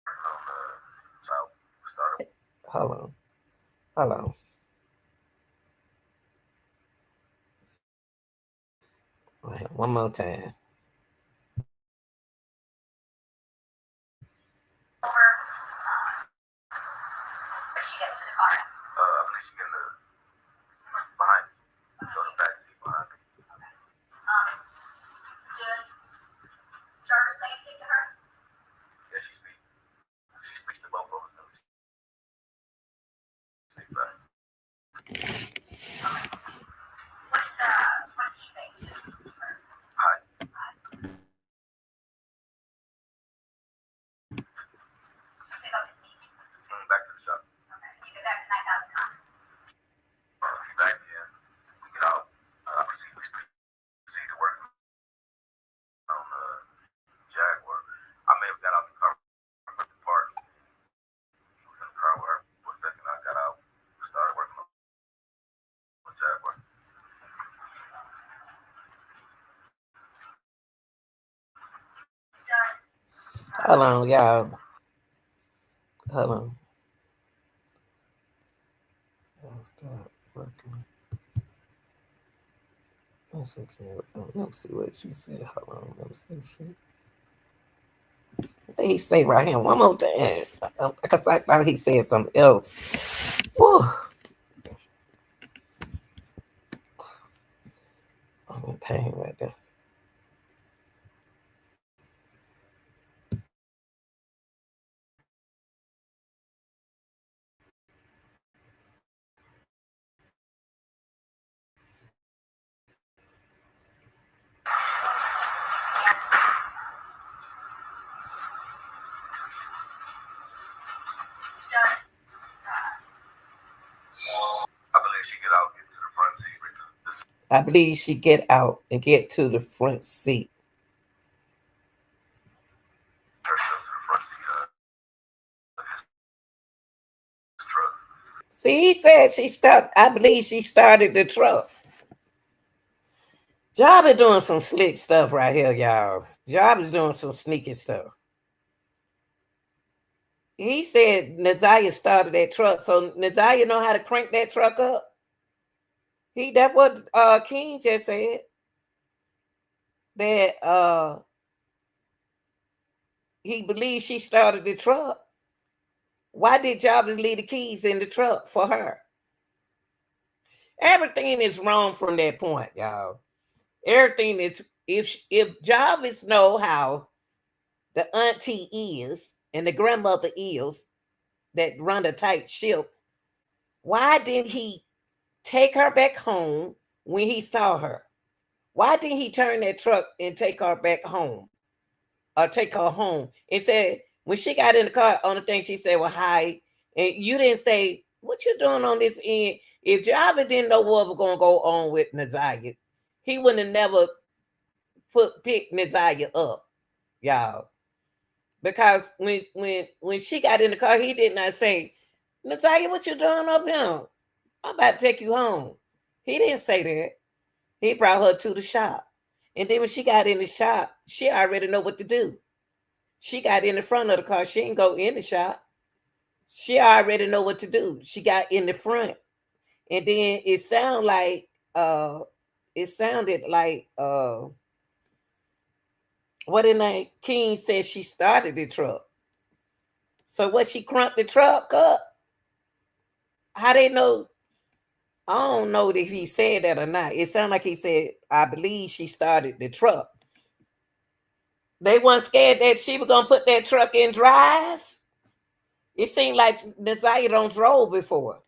Speaker 2: on the child. Started.
Speaker 1: Hold on. Hold on. One more time.
Speaker 2: I believe she getting the behind me. So the back seat behind me. Does Jarvis say anything to her? Yeah, she speaks. She speaks to both of us. She speaks back. What does he say?
Speaker 1: Hold on, y'all. Hold on. I'll start working. Let me see what she said. Hold on. Let me see what she. He say right here one more time. Because I thought he said something else. Whew. I'm in pain right there. I believe she get out and get to the front seat. See, he said she started. I believe she started the truck. Job is doing some slick stuff right here, y'all. Job is doing some sneaky stuff. He said Naziah started that truck, so Naziah know how to crank that truck up. That's what King just said. That he believes she started the truck. Why did Jarvis leave the keys in the truck for her? Everything is wrong from that point, y'all. Everything is if Jarvis know how the auntie is and the grandmother is that run a tight ship, why didn't he take her back home when he saw her? Why didn't he turn that truck and take her back home? Or take her home? And said when she got in the car, on the thing she said, well, hi. And you didn't say, what you doing on this end? If Java didn't know what was gonna go on with Naziah, he wouldn't have never picked Naziah up, y'all. Because when she got in the car, he did not say, Naziah, what you doing up here? I'm about to take you home. He didn't say that. He brought her to the shop. And then when she got in the shop, she already know what to do. She got in the front of the car. She didn't go in the shop. She already know what to do. She got in the front. And then it sounded like what in that King said she started the truck. So what, she crunked the truck up? How they know? I don't know if he said that or not. It sounded like he said, I believe she started the truck. They weren't scared that she was gonna put that truck in drive. It seemed like Naziah don't drove before.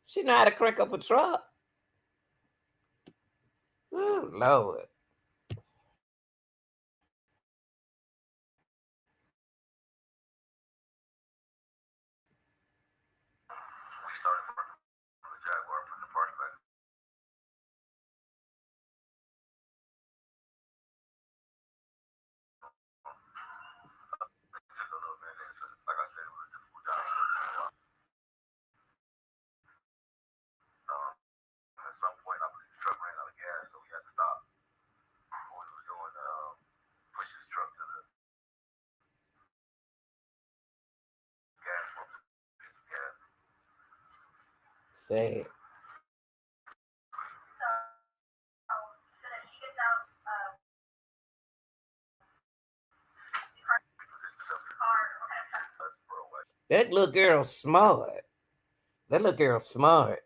Speaker 1: She know how to crank up a truck. Oh, Lord.
Speaker 2: We started working on the Jaguar, putting the parts back. It took a little minute. So, like I said, it was a difficult job. At some point, I believe the truck ran out of gas, so we had to stop what we were doing, push his truck to the gas pump to get some gas.
Speaker 1: Sad. That little girl smart. That little girl smart.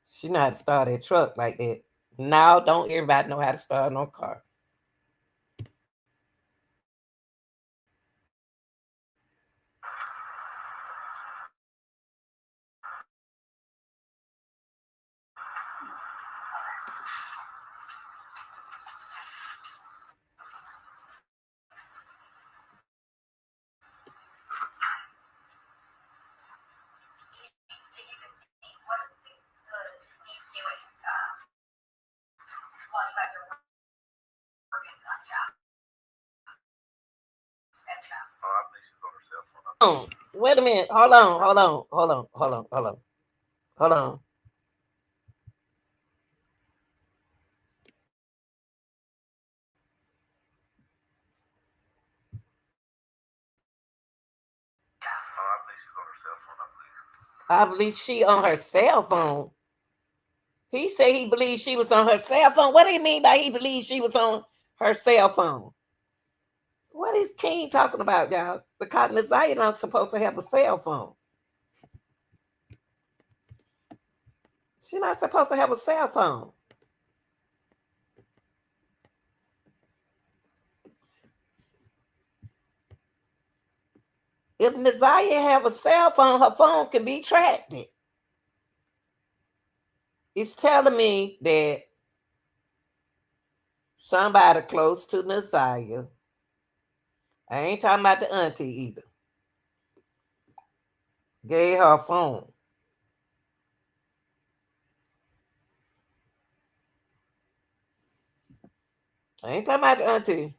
Speaker 1: She know how to start a truck like that. Now, don't everybody know how to start no car. Oh, wait a minute. Hold on. Hold on. I believe she on her cell phone. He said he believes she was on her cell phone. What do you mean by he believes she was on her cell phone? What is King talking about, y'all? Because Naziah not supposed to have a cell phone. She's not supposed to have a cell phone. If Naziah have a cell phone, her phone can be tracked. It's telling me that somebody close to Naziah, I ain't talking about the auntie either, gave her a phone. I ain't talking about the auntie.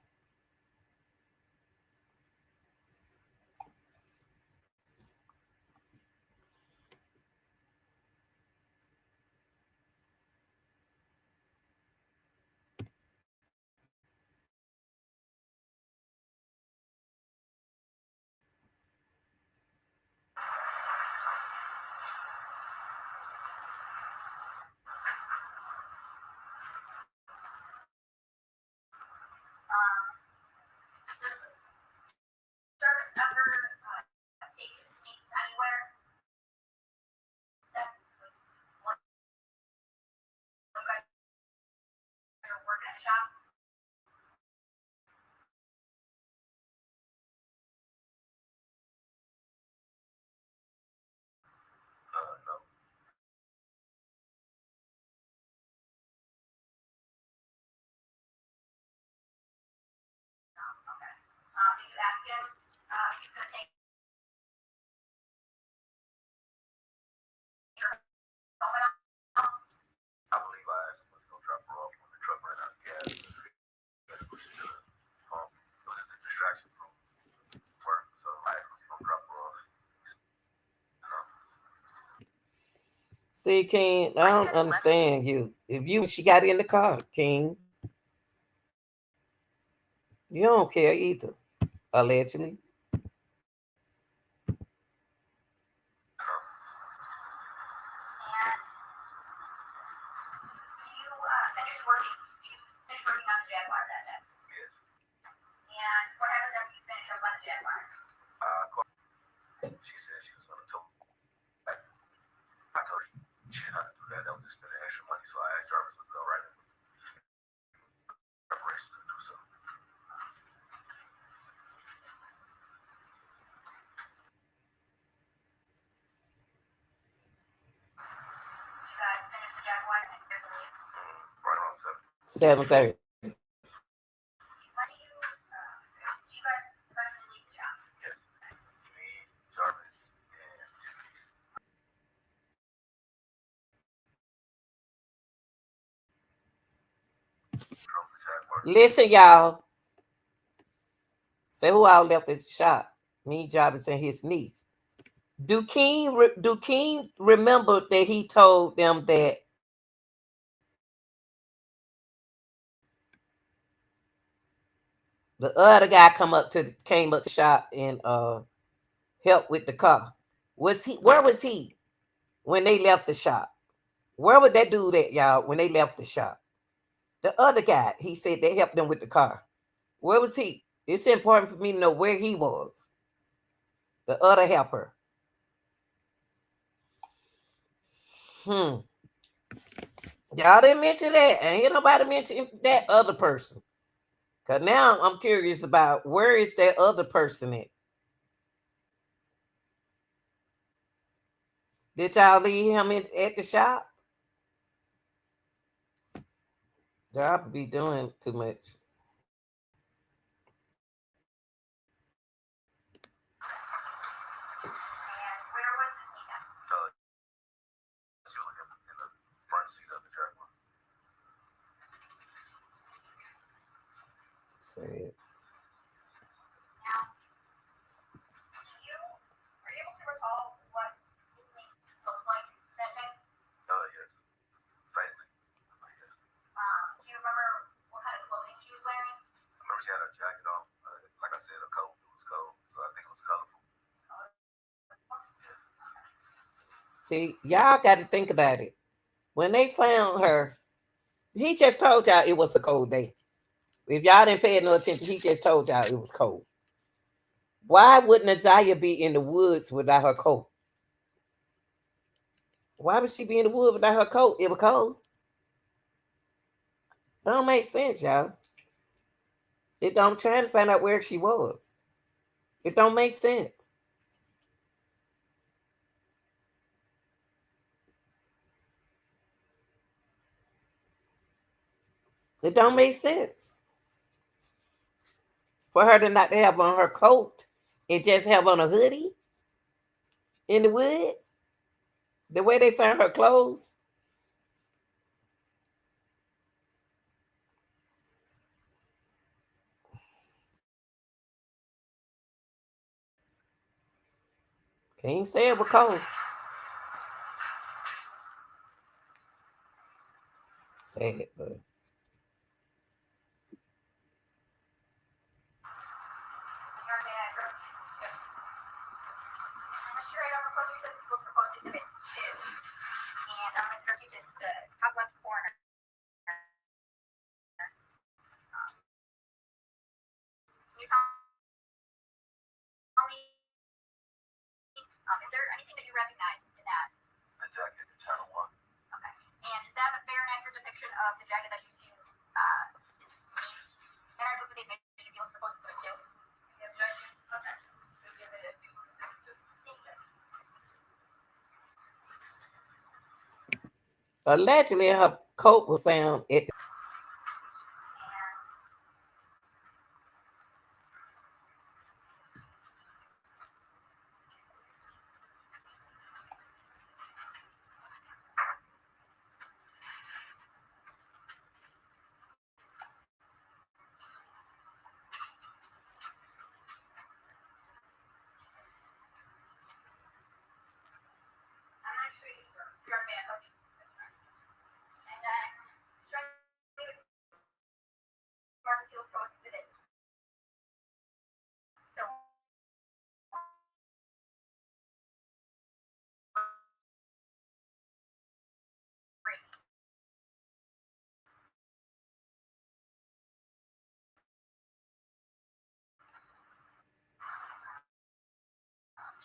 Speaker 2: No. Did you ask him? He's gonna take her home and all? I believe I asked him when he's gonna drop her off when the truck ran out of gas. He had to push it to the pump. It was a distraction from work, so I asked him if he's gonna drop her off.
Speaker 1: See, King, I don't understand you. If you she got in the car, King, you don't care either, allegedly.
Speaker 2: She said she was gonna tow. I told her she didn't have to do that. That was just spending extra money. So I asked Jarvis was all right with preparations to do so. You guys finished the Jaguar and there's a leave? Right around
Speaker 1: 7:30.
Speaker 2: When do you guys eventually leave the job? Yes. Me, Jarvis, and
Speaker 1: Listen, y'all. Say who all left at the shop? Me, Jarvis, and his niece. Do King remember that he told them that the other guy came up to the shop and helped with the car? Where was he when they left the shop? Where would that dude at, y'all, when they left the shop? The other guy, he said they helped them with the car. Where was he? It's important for me to know where he was. The other helper. Hmm. Y'all didn't mention that. Ain't hear nobody mention that other person. Cause now I'm curious about where is that other person at? Did y'all leave him at the shop? Y'all be doing too much.
Speaker 2: and where was this meetup? She was in the front seat of the Jaguar.
Speaker 1: Say it.
Speaker 2: Now, are you able to recall what his niece looked like that day? Yes. Faintly. Yes. Do you remember what kind of clothing she was wearing? I remember she had a jacket on. Like I said, a coat. It was cold, so I think it was colorful.
Speaker 1: See, y'all got to think about it. When they found her, he just told y'all it was a cold day. If y'all didn't pay no attention, he just told y'all it was cold. Why wouldn't Azaya be in the woods without her coat? Why would she be in the woods without her coat? It was cold. Don't make sense, y'all. It don't try to find out where she was. It don't make sense. It don't make sense for her to not have on her coat and just have on a hoodie in the woods. The way they found her clothes. Can't say it was cold. Sad, but
Speaker 2: Is there anything that you recognize in that? The jacket, the channel one. Okay. And is that a fair and accurate depiction of the jacket that you've seen? Is niece and I look at the admission you was proposed to it too? The objection? Okay. So give it a thank you.
Speaker 1: allegedly her coat was found at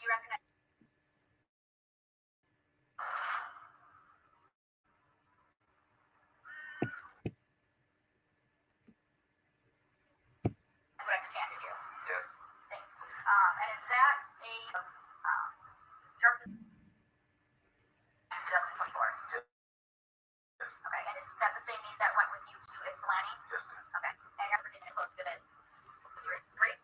Speaker 2: Do you recognize? That's what I understand you. Yes. Thanks. And is that a Jarvis 2024? Yes. Okay. And is that the same niece that went with you to Ypsilanti? Yes, ma'am. Okay. And you're never getting close to it. Great.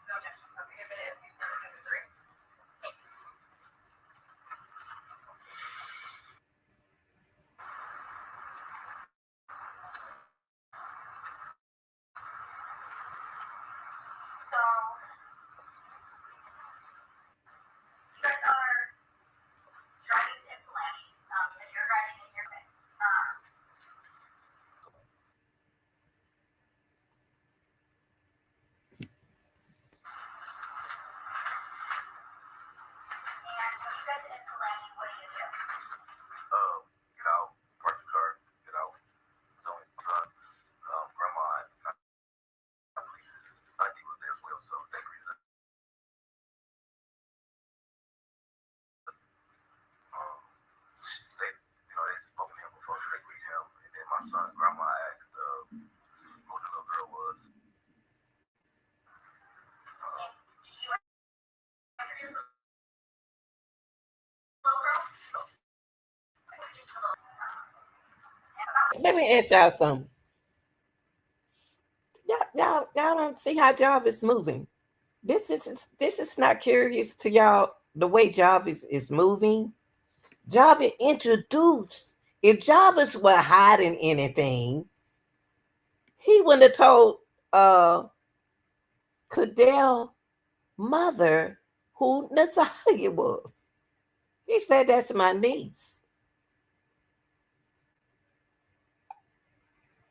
Speaker 2: No objection. Okay, if it is, you can send it three. Thank you. So you guys are driving to Ypsilanti. So you're driving in your van. And when you guys in Ypsilanti, what do you do? Get out, park the car, get out. So my sons, grandma, and police, auntie was there as well, so they greeted us. They spoke to him before, so they greeted him. And then my son, grandma asked who the little girl was. Did you introduce the little girl? No.
Speaker 1: let me ask y'all something. Y'all don't see how Job is moving. This is not curious to y'all the way Job is moving. Java introduced. If Jarvis were hiding anything, he wouldn't have told Cordell mother who Natalia was. He said, "That's my niece."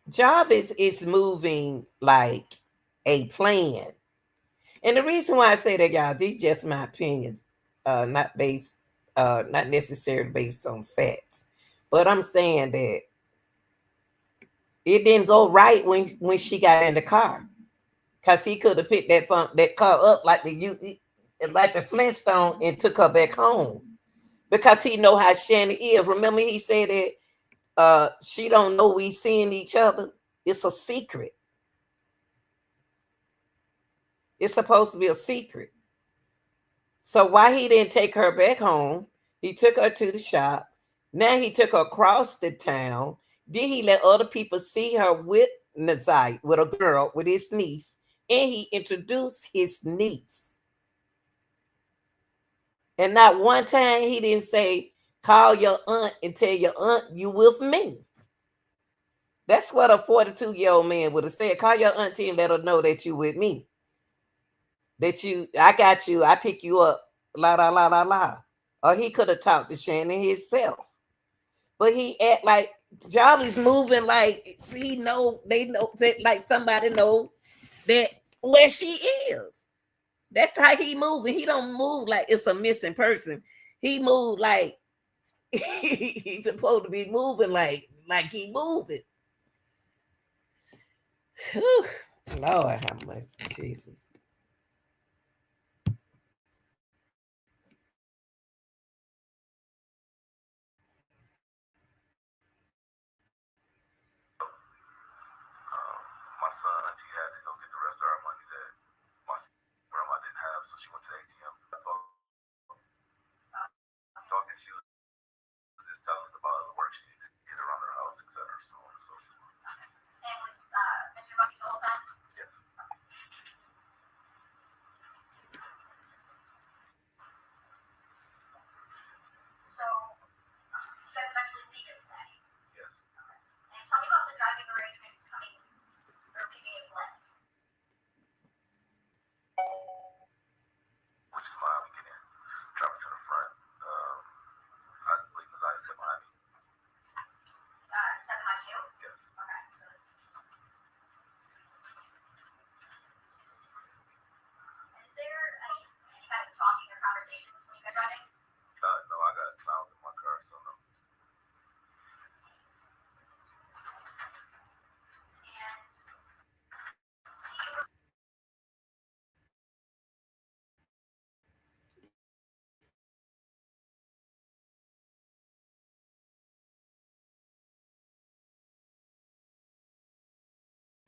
Speaker 1: Jarvis is moving like a plan. And the reason why I say that, y'all, these just my opinions, not based, not necessarily based on facts, but I'm saying that it didn't go right when she got in the car, cause he could have picked that car up like the Flintstone and took her back home, because he know how Shannon is. Remember, he said that she don't know we seeing each other. It's a secret. It's supposed to be a secret. So why he didn't take her back home? He took her to the shop. Now he took her across the town. Then he let other people see her with Nazai, with a girl, with his niece, and he introduced his niece. And not one time he didn't say, call your aunt and tell your aunt you with me. That's what a 42-year-old man would have said. Call your auntie and let her know that you with me. I got you, I pick you up, la la la la la. Or he could have talked to Shannon himself. But he act like Jolly's moving like they know that, like somebody know that where she is. That's how he moving. He don't move like it's a missing person. He move like he's supposed to be moving like he moving. Whew. Lord have mercy, Jesus.
Speaker 2: My son, she had to go get the rest of her money that my grandma didn't have, so she went to the ATM. I talking, she was just telling us about the work she needed to get around her house, etc., so on and so forth. And was Mr. Bucky the whole time? Yes. So, you guys eventually leave it today? Yes. Okay. And tell me about the driving arrangements coming or leaving it left. Which is mine, we get in. Drive to the front. I believe I sit behind me. Sit behind you? Yes. Okay. So, is there any kind of talking or conversation when you guys driving? No, I got sound in my car, so no.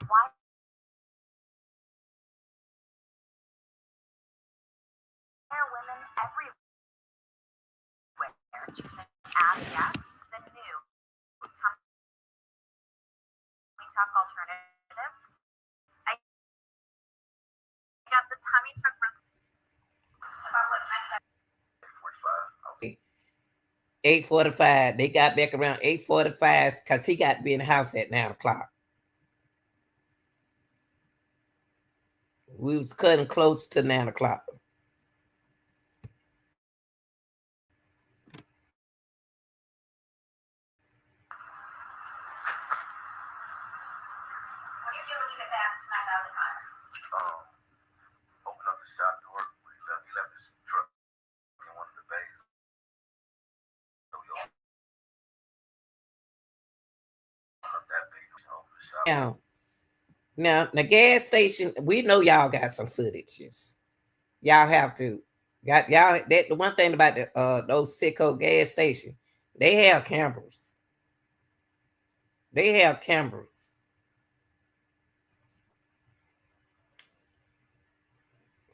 Speaker 2: Why are women everywhere choosing ABS, the new tummy tuck alternative? I got the tummy tuck about what time? 45.
Speaker 1: 8:45. They got back around 8:45 because he got to be in the house at 9 o'clock. We was cutting close to 9 o'clock.
Speaker 2: What do you do when you get back smack out of the car? Open up the shop door. He left his truck in one of the bays. So we open up that bay, open the shop.
Speaker 1: Now, the gas station, we know y'all got some footages. Y'all have to. Got y'all that the one thing about the those Sicko gas station, they have cameras. They have cameras.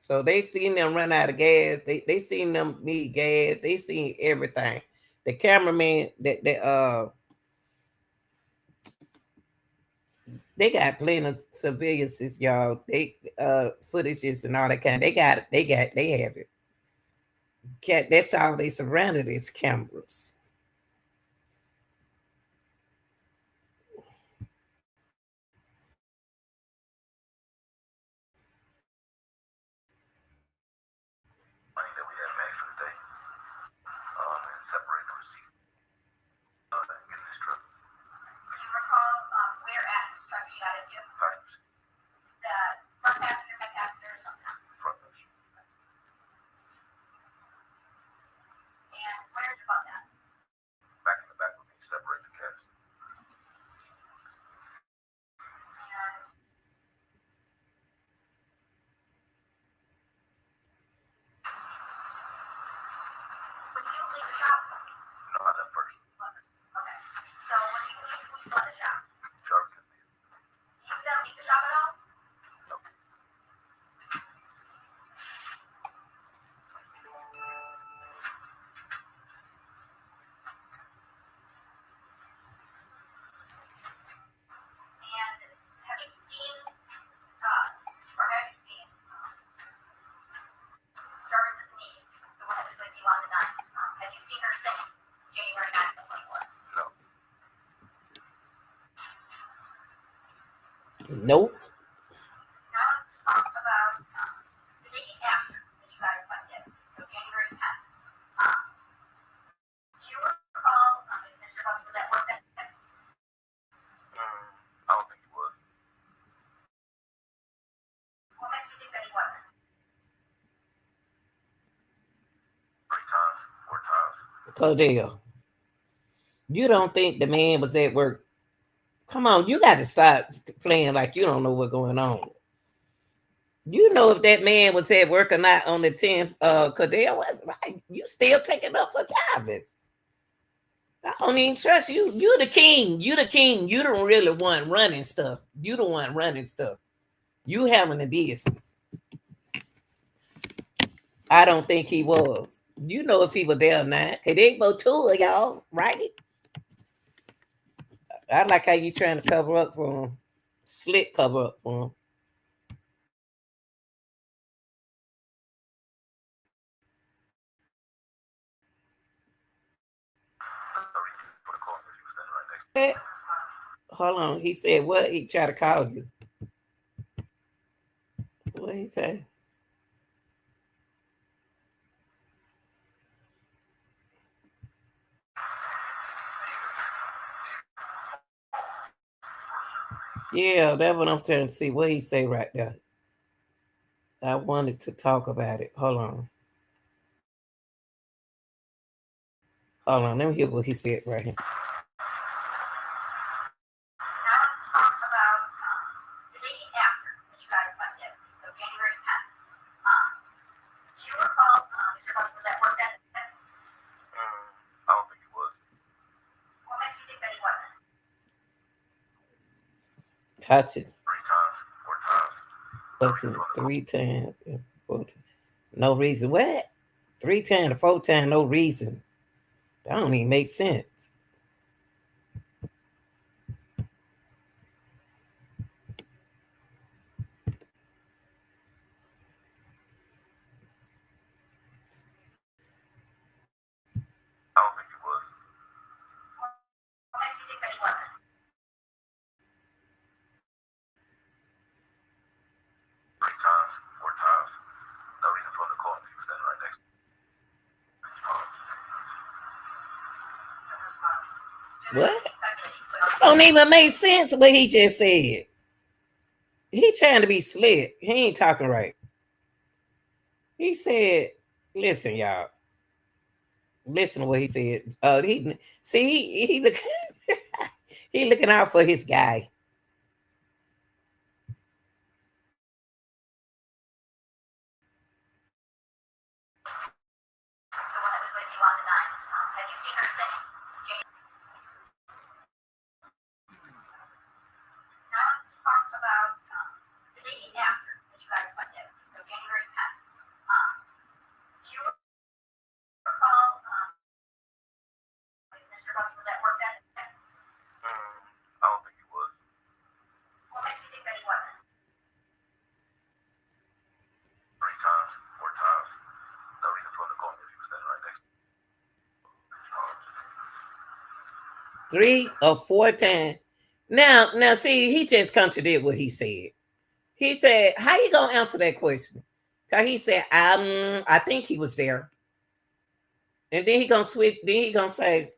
Speaker 1: So they seen them run out of gas. They seen them need gas. They seen everything. The cameraman they got plenty of surveillances, y'all. They footages and all that kind. They have it. That's how they surrounded these cameras.
Speaker 2: Money that we had made for the day, and separate the receipts, and get in this truck. Do you recall where at this truck she got into? Passenger. The front passenger, back passenger, or something else? Front leave the shop? No, I left first. Okay. So when you leave, who's on the shop? Jarvis and me. You still leave the shop at all? No. And have you seen, or have you seen Jarvis's niece, the one that was with you on the night? Have you seen her since January 9th of 24? No.
Speaker 1: Nope.
Speaker 2: Now let's talk about the day after that you guys went to, so January 10th. Do you recall if Mr. Bucks was at work that day? I don't think he was. What makes you think that he wasn't? 3 times, 4 times.
Speaker 1: Cordell, you don't think the man was at work? Come on, you got to stop playing like you don't know what's going on. You know if that man was at work or not on the 10th. Cordell, you still taking up for Jarvis. I don't even trust you. You the king. You the king. You don't really want running stuff. You the one running stuff. You having the business. I don't think he was. You know if he was there or not. Cause they both two of y'all, right? I like how you trying to cover up for him. Slick cover up for him. What? Hold on. He said what? He tried to call you. What he say? Yeah, that's what I'm trying to see. What he say right there. I wanted to talk about it. Hold on. Hold on. Let me hear what he said right here.
Speaker 2: Now let's talk about the day after that you guys went to, so January 10th. Do you recall Mr. Bucks was at work that day? I don't think he was. What makes you think that he wasn't?
Speaker 1: Gotcha.
Speaker 2: 3 times, 4 times.
Speaker 1: Listen, 3 times and 4 times. No reason. What? 3 times to 4 times, no reason. That don't even make sense.
Speaker 2: I don't think he was. What makes you think that he wasn't? 3 times, 4 times. No reason for him to call him. He was standing right next to him.
Speaker 1: What? Don't even make sense what he just said. He trying to be slick. He ain't talking right. He said, listen, y'all. Listen to what he said. He look he looking out for his guy.
Speaker 2: The one that was with you on the night. Have you seen her since January? Now let's talk about the day after that you guys went to, so January 10th. Do you recall if Mr. Bucks was at work that day? I don't think he was. What makes you think that he wasn't? 3 times, 4 times. No reason for him to call me if he was standing right next to him.
Speaker 1: 3 or 4 times. Now, see, he just contradicted what he said. He said, "How you gonna answer that question?" Cause he said, I think he was there." And then he gonna switch. Then he gonna say,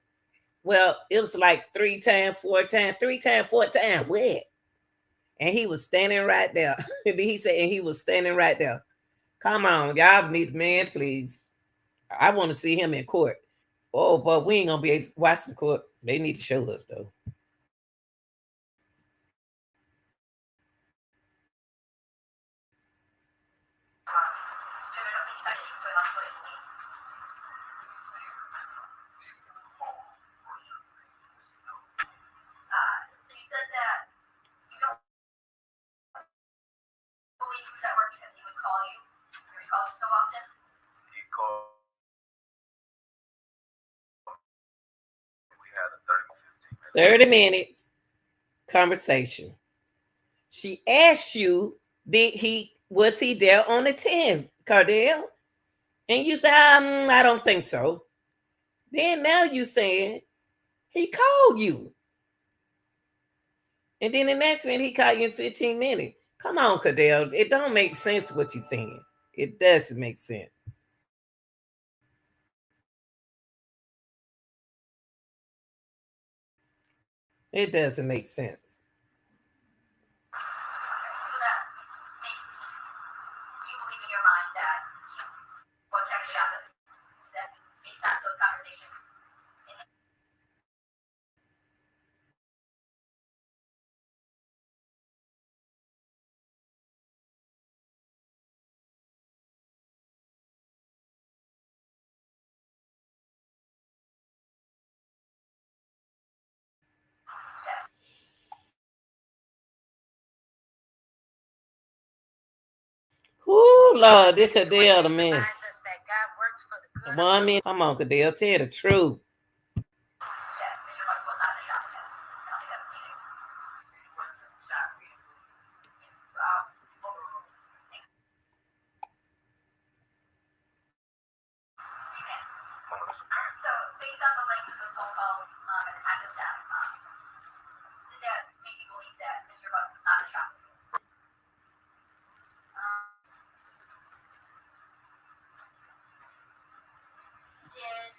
Speaker 1: "Well, it was like 3 times, 4 times, 3 times, 4 times. What?" And he was standing right there. And he said, and he was standing right there. Come on, y'all need man, please. I want to see him in court. Oh, but we ain't gonna be able to watch the court. They need to show us though. 30 minutes conversation. She asked you, was he there on the 10th, Cordell? And you said, I don't think so. Then now you saying he called you. And then the next minute he called you in 15 minutes. Come on, Cordell. It don't make sense what you're saying. It doesn't make sense. It doesn't make sense.
Speaker 2: So that makes you believe in your mind that what check Shabbos that based on those conversations.
Speaker 1: Ooh, Lord, this Cordell the mess. 1 minute. Come on, Cordell. Tell the truth.
Speaker 2: So based on the length of those phone calls and the kind of that, did that make you believe that Mr. Buck was not a shopper? Did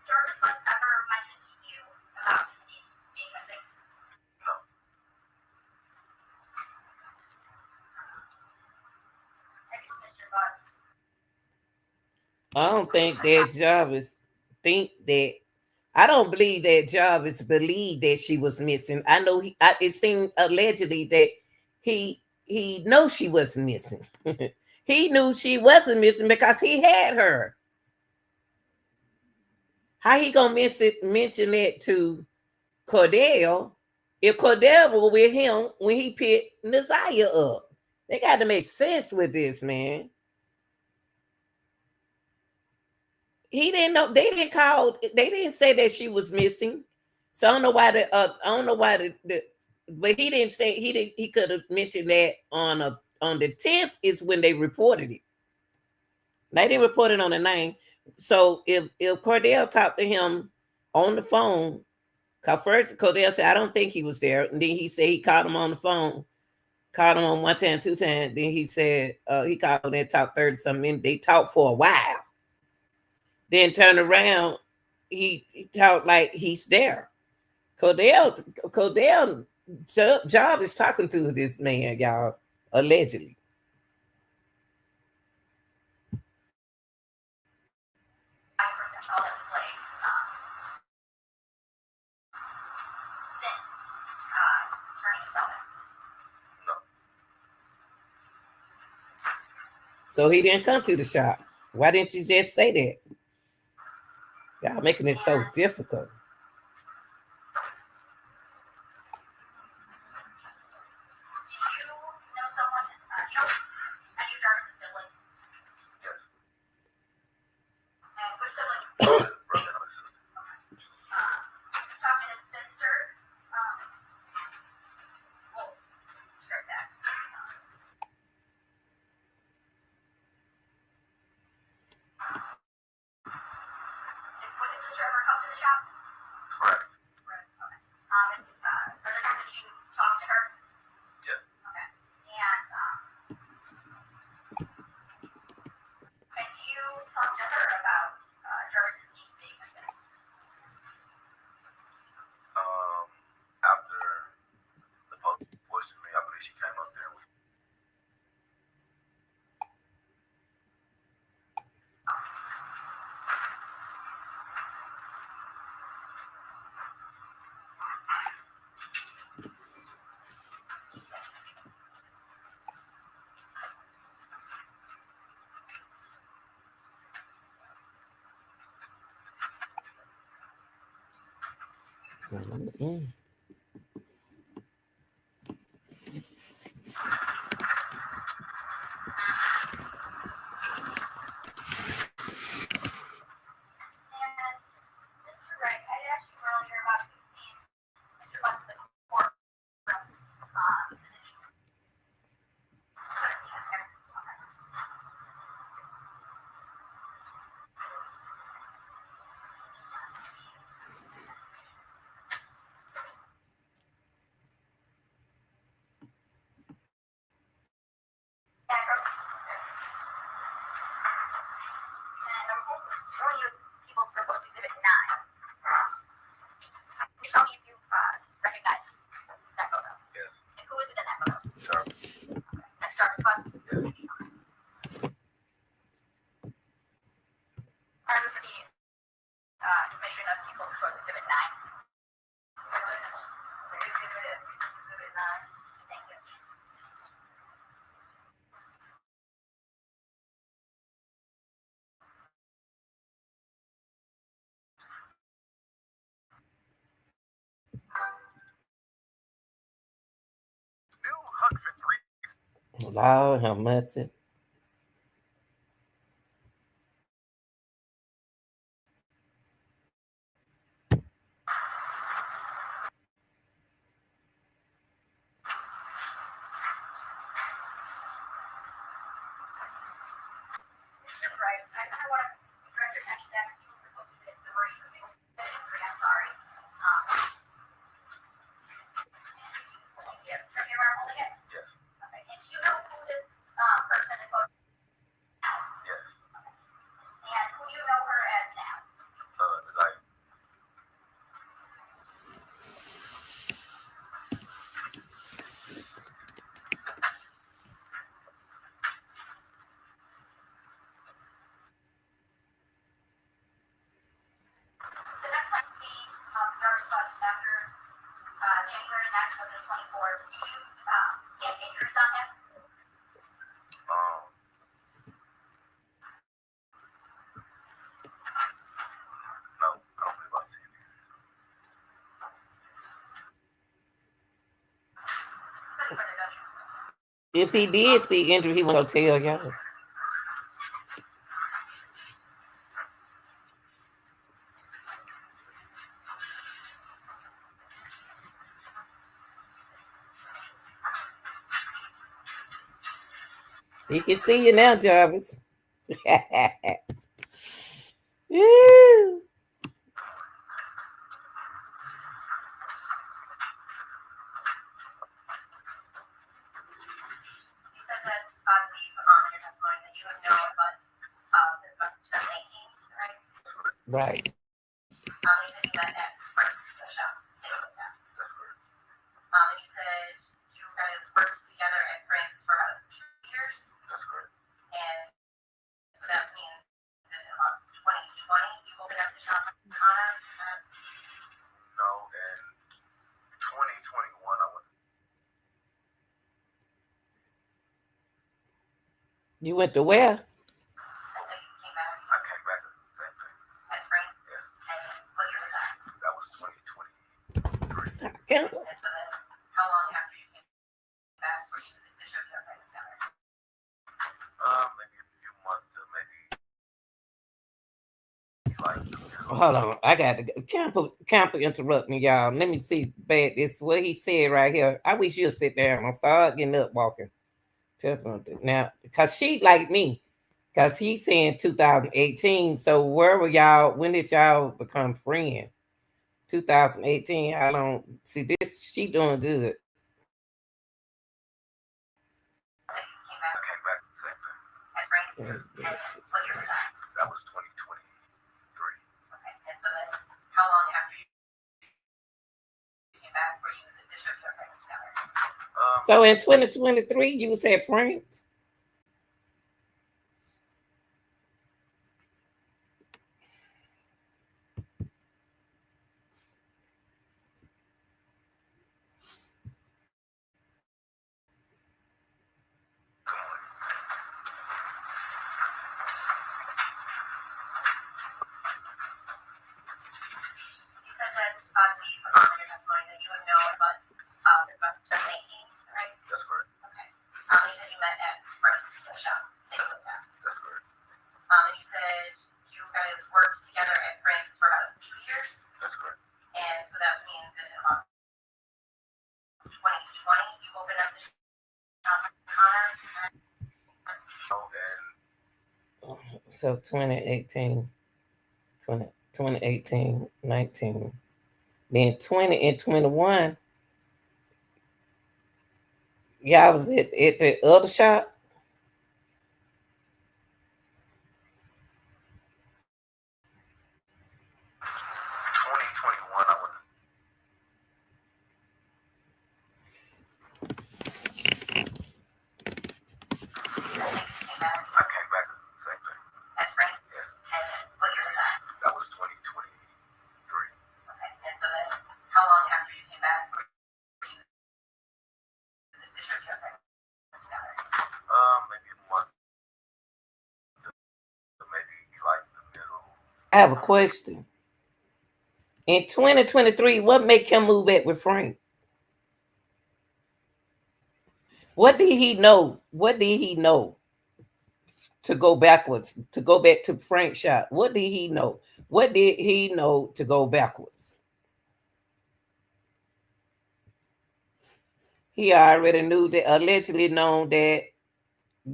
Speaker 2: Jarvis Buck ever mention to you about his niece being missing? No. I guess Mr. Buck.
Speaker 1: I don't think that Jarvis think that. I don't believe that Jarvis believed that she was missing. I know it seemed allegedly that he knows she wasn't missing. He knew she wasn't missing because he had her. How he gonna mention that to Cordell if Cordell was with him when he picked Nasiah up? They got to make sense with this, man. He didn't know. They didn't call. They didn't say that she was missing. So I don't know why I don't know why but he didn't say he didn't. He could have mentioned that on the 10th is when they reported it. They didn't report it on the 9th. So if Cordell talked to him on the phone, cause first Cordell said I don't think he was there, and then he said he called him on the phone, called him on one time, 2 times. Then he said he called and talked 30 something. They talked for a while. Then turn around, he talked like he's there. Cordell job is talking to this man, y'all, allegedly. So he didn't come to the shop. Why didn't you just say that? Y'all making it so difficult. Mm-hmm.
Speaker 2: showing you people's proposed exhibit 9. You tell me if you recognize that photo.
Speaker 3: Yes.
Speaker 2: And who is it in that photo?
Speaker 3: Jarvis.
Speaker 2: That's Jarvis Butts?
Speaker 3: Yes.
Speaker 2: Are you for the information of people's proposed exhibit 9? Exhibit 9. Thank you.
Speaker 3: New hug victory.
Speaker 1: Lord have mercy.
Speaker 2: That's right. I want to direct your attention back to people's proposed exhibit 3. I'm sorry. Thank you. Are you where I'm holding it?
Speaker 3: Yes.
Speaker 2: Okay. And do you know who this person is photo?
Speaker 3: Yes.
Speaker 2: And who do you know her as now?
Speaker 3: Desire.
Speaker 2: The next time you see Jarvis Butts after January 9th, 2024, do you see any injuries on him?
Speaker 3: No, I don't believe I see it.
Speaker 2: Couldn't further judge.
Speaker 1: If he did see injury, he won't tell y'all. He can see you now, Jarvis. Woo.
Speaker 2: You said that in your testimony that you have known Butts since about 2018, right?
Speaker 1: Right.
Speaker 2: You said you met at Frank's the shop.
Speaker 3: That's correct.
Speaker 2: And you said you guys worked together at Frank's for about 2 years.
Speaker 3: That's correct.
Speaker 2: And so that means that in about 2020 you opened up the shop in Connor.
Speaker 3: No, in 2021 I went.
Speaker 1: You went to where?
Speaker 2: And so you came back
Speaker 3: I came back to the same thing.
Speaker 2: at Frank's.
Speaker 3: Yes.
Speaker 2: And what year was that?
Speaker 3: That was 2023.
Speaker 1: Stop counting.
Speaker 2: And so then how long after you came back were you the show your Frank's together?
Speaker 3: Maybe a few months to maybe like 2 years.
Speaker 1: Hold on. I got to Camper interrupt me, y'all. Let me see bad this what he said right here. I wish you'd sit down and start getting up walking. Now, because she like me, because he's saying 2018. So where were y'all? When did y'all become friends? 2018. I don't see this. She doing good.
Speaker 3: I came back to the same thing.
Speaker 2: At Frank's?
Speaker 1: Yes,
Speaker 2: And what year was that?
Speaker 3: That was 2023.
Speaker 2: Okay. And so then how long after you came back were you the show your Frank's together?
Speaker 1: So in 2023, you was at Frank's.
Speaker 3: Come on.
Speaker 2: You said that I believe in your testimony that you have known Butts since about 2018, right?
Speaker 3: That's correct.
Speaker 2: Okay. You said you met at Frank's the shop.
Speaker 3: That's correct.
Speaker 2: And you said you guys worked together at Frank's for about 2 years.
Speaker 3: That's correct.
Speaker 2: And so that means that in about 2020 you opened up the shop in Connor.
Speaker 3: No, and
Speaker 1: So 2018, 2018, 19. Then 20 and 21. Y'all was at the other shop. have a question. In 2023, what make him move back with Frank? What did he know? What did he know to go backwards, to go back to Frank's shot? What did he know? What did he know to go backwards? He already knew that, allegedly known that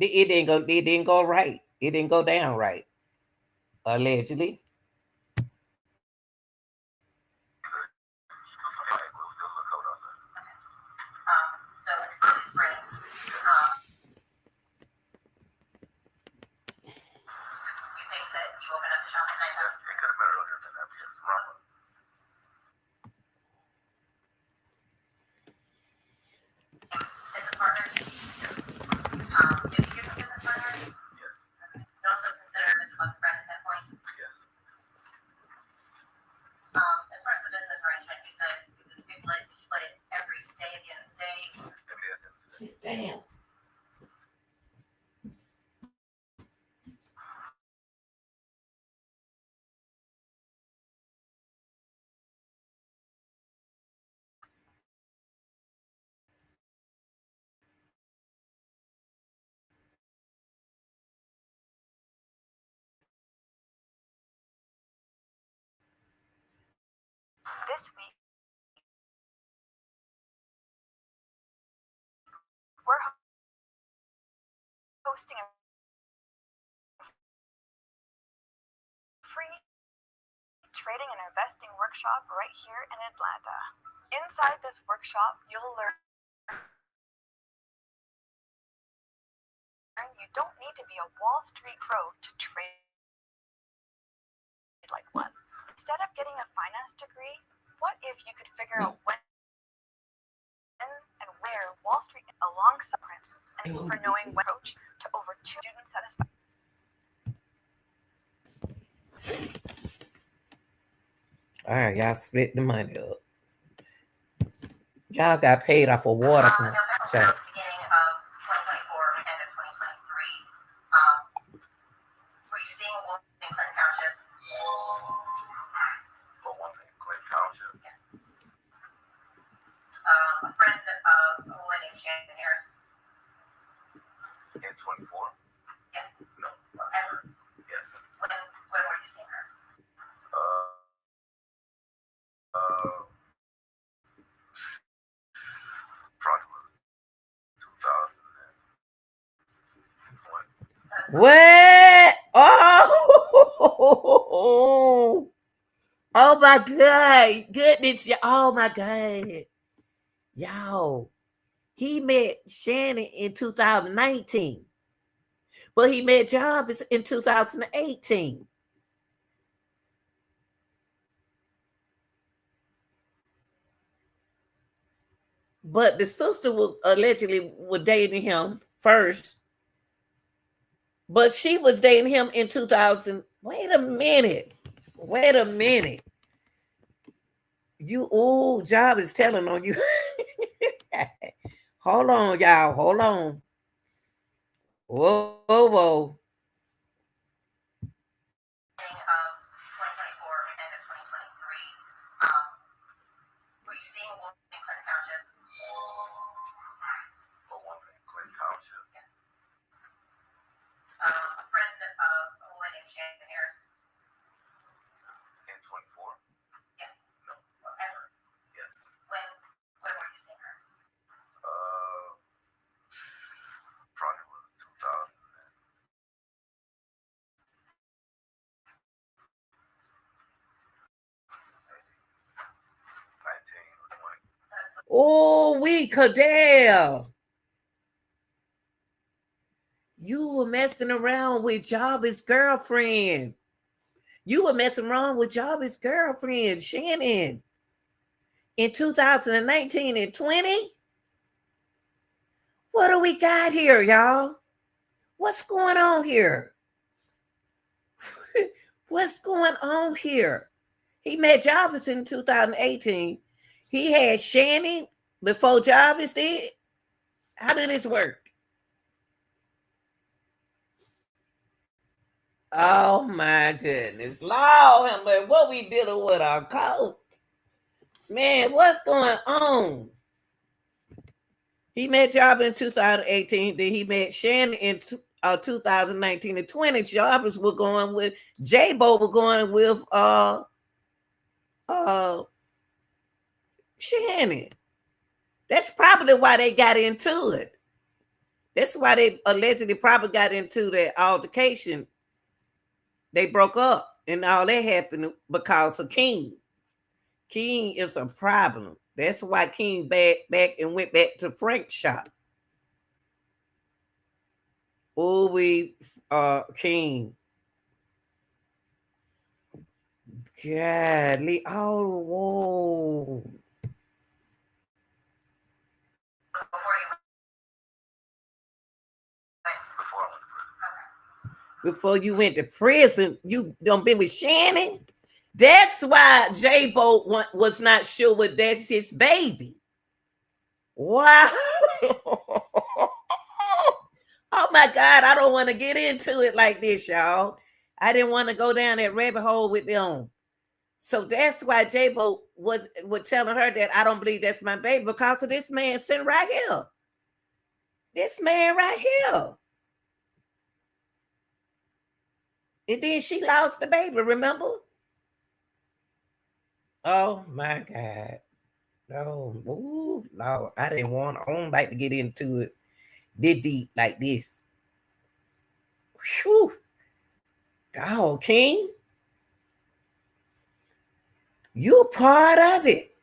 Speaker 1: it didn't go right. It didn't go down right. Allegedly. Sit down.
Speaker 2: This week, we're hosting a free trading and investing workshop right here in Atlanta. Inside this workshop, you'll learn you don't need to be a Wall Street pro to trade like one. Instead of getting a finance degree, what if you could figure out when and where Wall Street alongside prints and for knowing what approach to over 2 student satisfaction.
Speaker 1: All right, y'all split the money up. Y'all got paid off of water.
Speaker 2: Beginning of 2024, end of 2023, were you seeing a woman in Clinton Township?
Speaker 3: A woman in Clinton Township?
Speaker 2: Yes. A friend of a woman named Shannon Harris.
Speaker 3: In 24?
Speaker 2: Yes.
Speaker 3: No.
Speaker 2: Ever.
Speaker 3: Yes.
Speaker 2: When were you seeing her?
Speaker 3: Probably was 2001.
Speaker 1: What? Oh, oh my God. Goodness. Oh my God. Y'all. He met Shannon in 2019. But he met Jarvis in 2018. But the sister was allegedly dating him first. But she was dating him in 2000. Wait a minute. Job is telling on you. Hold on, y'all. Hold on. Whoa.
Speaker 2: Were you seeing a woman in Clinton Township?
Speaker 3: A woman in Clinton Township?
Speaker 2: Yes. A friend of a woman named Shannon Harris.
Speaker 3: In 24?
Speaker 2: Yes.
Speaker 3: No.
Speaker 2: Ever.
Speaker 3: Yes.
Speaker 2: When were you seeing her?
Speaker 3: Probably was 2000.
Speaker 1: Oh, Cordell. You were messing around with Jarvis' girlfriend. You were messing around with Jarvis' girlfriend, Shannon, in 2019 and 20. What do we got here, y'all? What's going on here? What's going on here? He met Jarvis in 2018. He had Shannon before Jarvis did. How did this work? Oh my goodness. Lord, but what we dealing with our coat? Man, what's going on? He met Jarvis in 2018. Then he met Shannon in 2019 and 20. Jarvis was going with JAEBO was going with Shannon. That's probably why they got into it. That's why they allegedly probably got into that altercation. They broke up, and all that happened because of King. King is a problem. That's why King back and went back to Frank's shop. Oh, we King. Godly. Oh, whoa. Before you went to prison, you done been with Shannon. That's why JAEBO was not sure what that's his baby. Wow. Oh my God, I don't want to get into it like this, y'all. I didn't want to go down that rabbit hole with them. So that's why JAEBO was telling her that I don't believe that's my baby because of this man sitting right here. This man right here. And then she lost the baby, remember? Oh my God. Oh, ooh, no, I don't like to get into it this deep like this. Whew. Oh, King. You're part of it.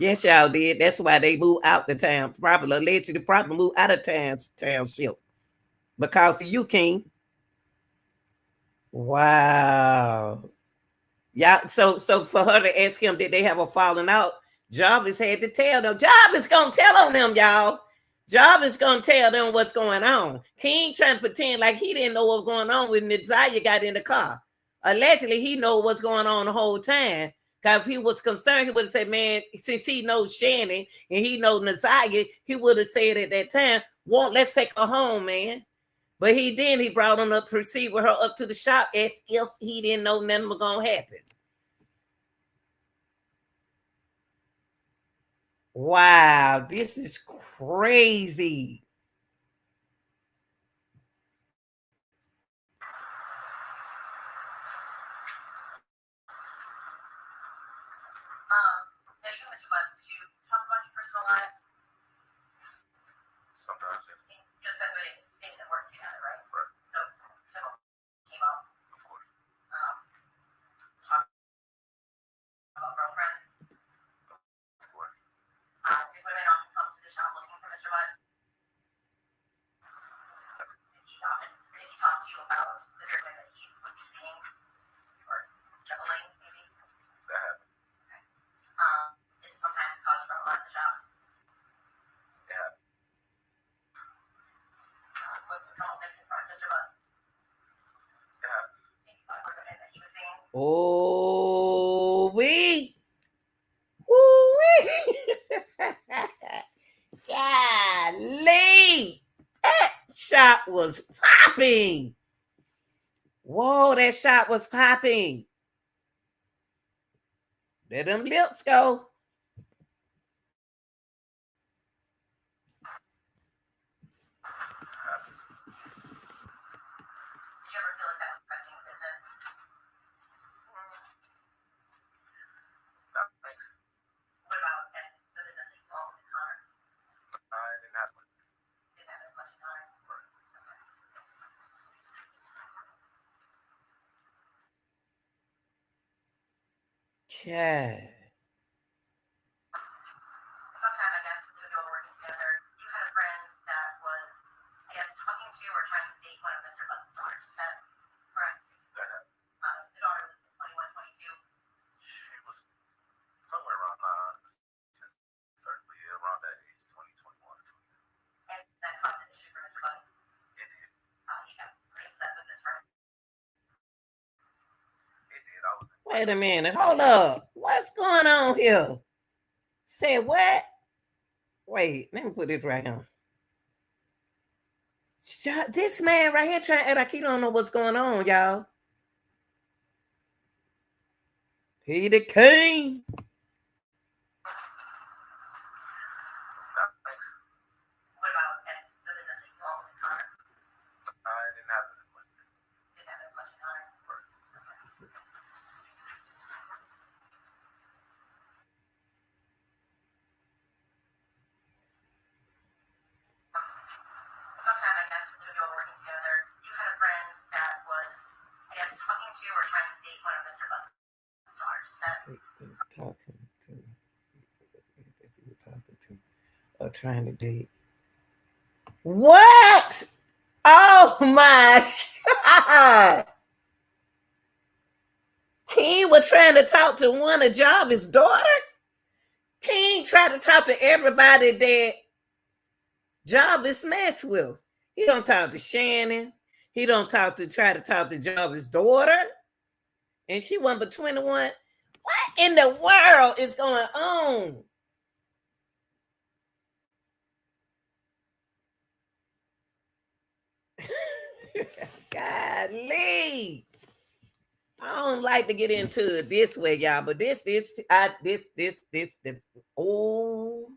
Speaker 1: Yes, y'all did. That's why they moved out the town. Probably allegedly moved out of township. Because of you, King. Wow. Yeah, so for her to ask him, did they have a falling out? Jarvis had to tell them. Jarvis gonna tell on them, y'all. Jarvis gonna tell them what's going on. King trying to pretend like he didn't know what was going on when Nizaya got in the car. Allegedly, he know what's going on the whole time. Because if he was concerned, he would have said, man, since he knows Shannon and he knows Nizaya, he would have said at that time, well, let's take her home, man. But he brought him up, proceed with her up to the shop as if he didn't know nothing was gonna happen. Wow, this is crazy.
Speaker 2: Now you, Mr. Butts, did you talk about your personal life?
Speaker 3: Sometimes, yeah.
Speaker 2: Just that way things that work together, right? Right. So came up.
Speaker 3: Of course.
Speaker 2: Talk about girlfriends.
Speaker 3: Of course.
Speaker 2: Did women often come to the shop looking for Mr. Butts? Did he talk to you about the women that he would be seeing or juggling, maybe?
Speaker 3: That happened.
Speaker 2: It sometimes cause trouble at the shop.
Speaker 3: It happened.
Speaker 2: What don't they confront Mr. Butts?
Speaker 3: It happened.
Speaker 2: Maybe about the women that he was seeing.
Speaker 1: Oh, we. Woo-wee. Golly. That shot was popping. Whoa, that shot was popping. Let them lips go.
Speaker 2: Did you ever feel like that was affecting the business?
Speaker 3: No, thanks.
Speaker 2: What about the business that you own with Connor?
Speaker 3: I didn't have much.
Speaker 2: Didn't have as much in Connor?
Speaker 1: Okay.
Speaker 2: Sometime, I guess, when you were working together, you had a friend that was, I guess, talking to or trying to date one of Mr. Butt's daughters. Is that correct?
Speaker 3: That happened.
Speaker 2: The daughter was 21, 22.
Speaker 3: She was somewhere around, certainly around that age, 20, 21, 22.
Speaker 2: And that caused an issue for Mr. Butts.
Speaker 3: It did.
Speaker 2: He got pretty upset with his friend.
Speaker 3: It did. I was
Speaker 1: Wait a minute. Hold up. What's going on here? Say what? Wait, let me put this right here. This man right here trying to act like he don't know what's going on, y'all. He the king.
Speaker 2: What about the business that you own with Connor?
Speaker 3: I didn't have as much.
Speaker 2: Didn't have as much in Connor. Sometime, I guess, when you were working together, you had a friend that was, I guess, talking to or trying to date one of Mr. Buck's stars.
Speaker 1: Talking to or trying to date. What? Oh my God. King was trying to talk to one of Jarvis' daughters. King tried to talk to everybody that Jarvis messed with. He don't talk to Shannon. He don't try to talk to Jarvis' daughter. And she wasn't but 21. What in the world is going on? Golly. I don't like to get into it this way, y'all, but this, oh.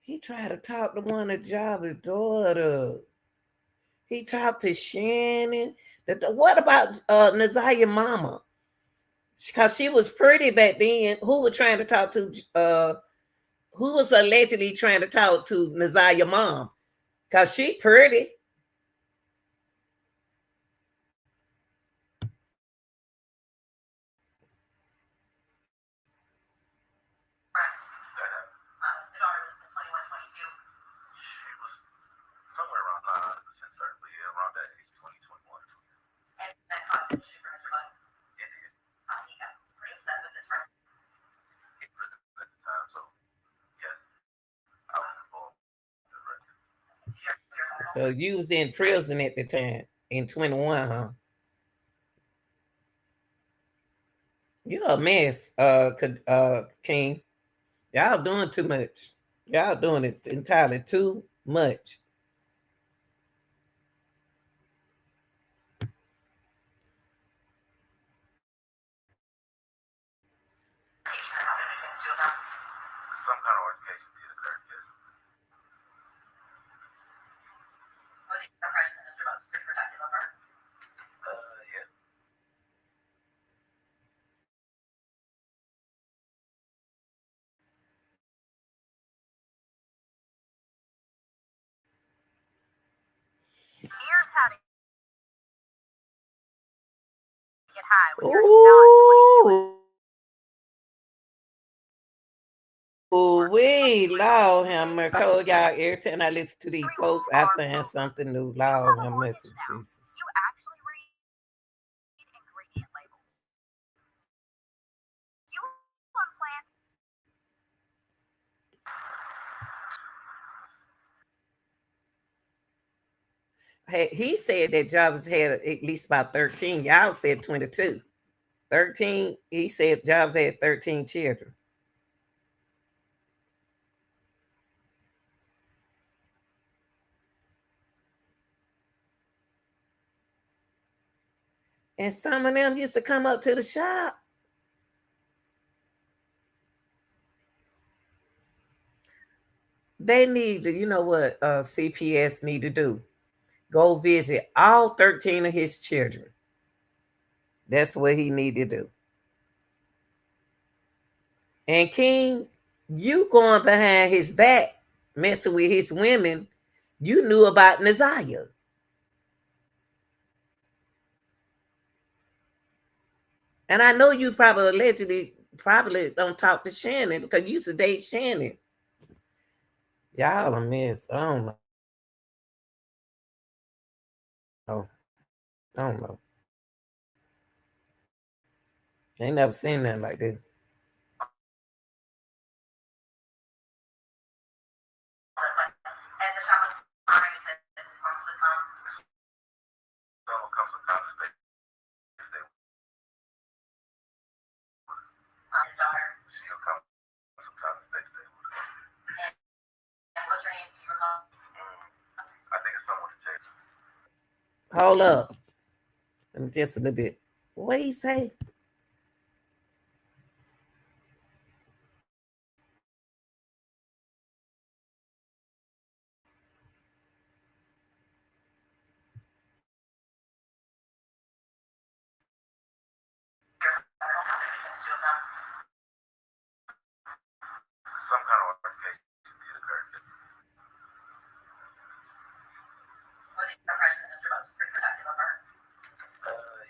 Speaker 1: He tried to talk to one of Jarvis' daughter. He talked to Shannon. What about Nazia's mama? Because she was pretty back then. Who was trying to talk to, who was allegedly trying to talk to Nazia's mom? Because she pretty.
Speaker 2: The daughter was 21, 22.
Speaker 3: She was somewhere around certainly around that age, 20, 21.
Speaker 2: And that caused an issue for Mr. Bucks.
Speaker 3: It did.
Speaker 2: He got pretty upset with his friend.
Speaker 3: He was at the time, so yes, I was involved directly.
Speaker 1: So you was in prison at the time, in 21, huh? You're a mess, King. Y'all doing too much. Y'all doing it entirely too much.
Speaker 3: Some kind of altercation did occur, yes.
Speaker 2: Was he impression that Mr. Bucks was pretty protective of her?
Speaker 3: Yeah.
Speaker 2: Here's how to get high when you're not 22.
Speaker 1: We Lord have mercy. I told y'all every time I listen to these folks, I find something new. Lord have mercy, Jesus.
Speaker 2: You actually read ingredient labels. You want plants.
Speaker 1: Hey, he said that Jarvis had at least about 13. Y'all said 22. 13, he said Jarvis had 13 children. And some of them used to come up to the shop. They need to, you know what CPS need to do? Go visit all 13 of his children. That's what he need to do. And King, you going behind his back, messing with his women, you knew about Nazia. And I know you probably don't talk to Shannon because you used to date Shannon. Y'all a mess. I don't know. I don't know. Ain't never seen nothing like this.
Speaker 2: And the shop was fine. You said that the songs would come.
Speaker 3: Some will come come sometimes and stay today with us.
Speaker 2: His daughter.
Speaker 3: She'll come sometimes and stay today with us.
Speaker 2: And what's her name? Do you recall?
Speaker 3: I think it's someone in jail.
Speaker 1: Hold up. Just a little bit. What he say?
Speaker 3: Some kind of altercation did occur.
Speaker 2: Was it your impression that Mr. Bucks was pretty protective of her?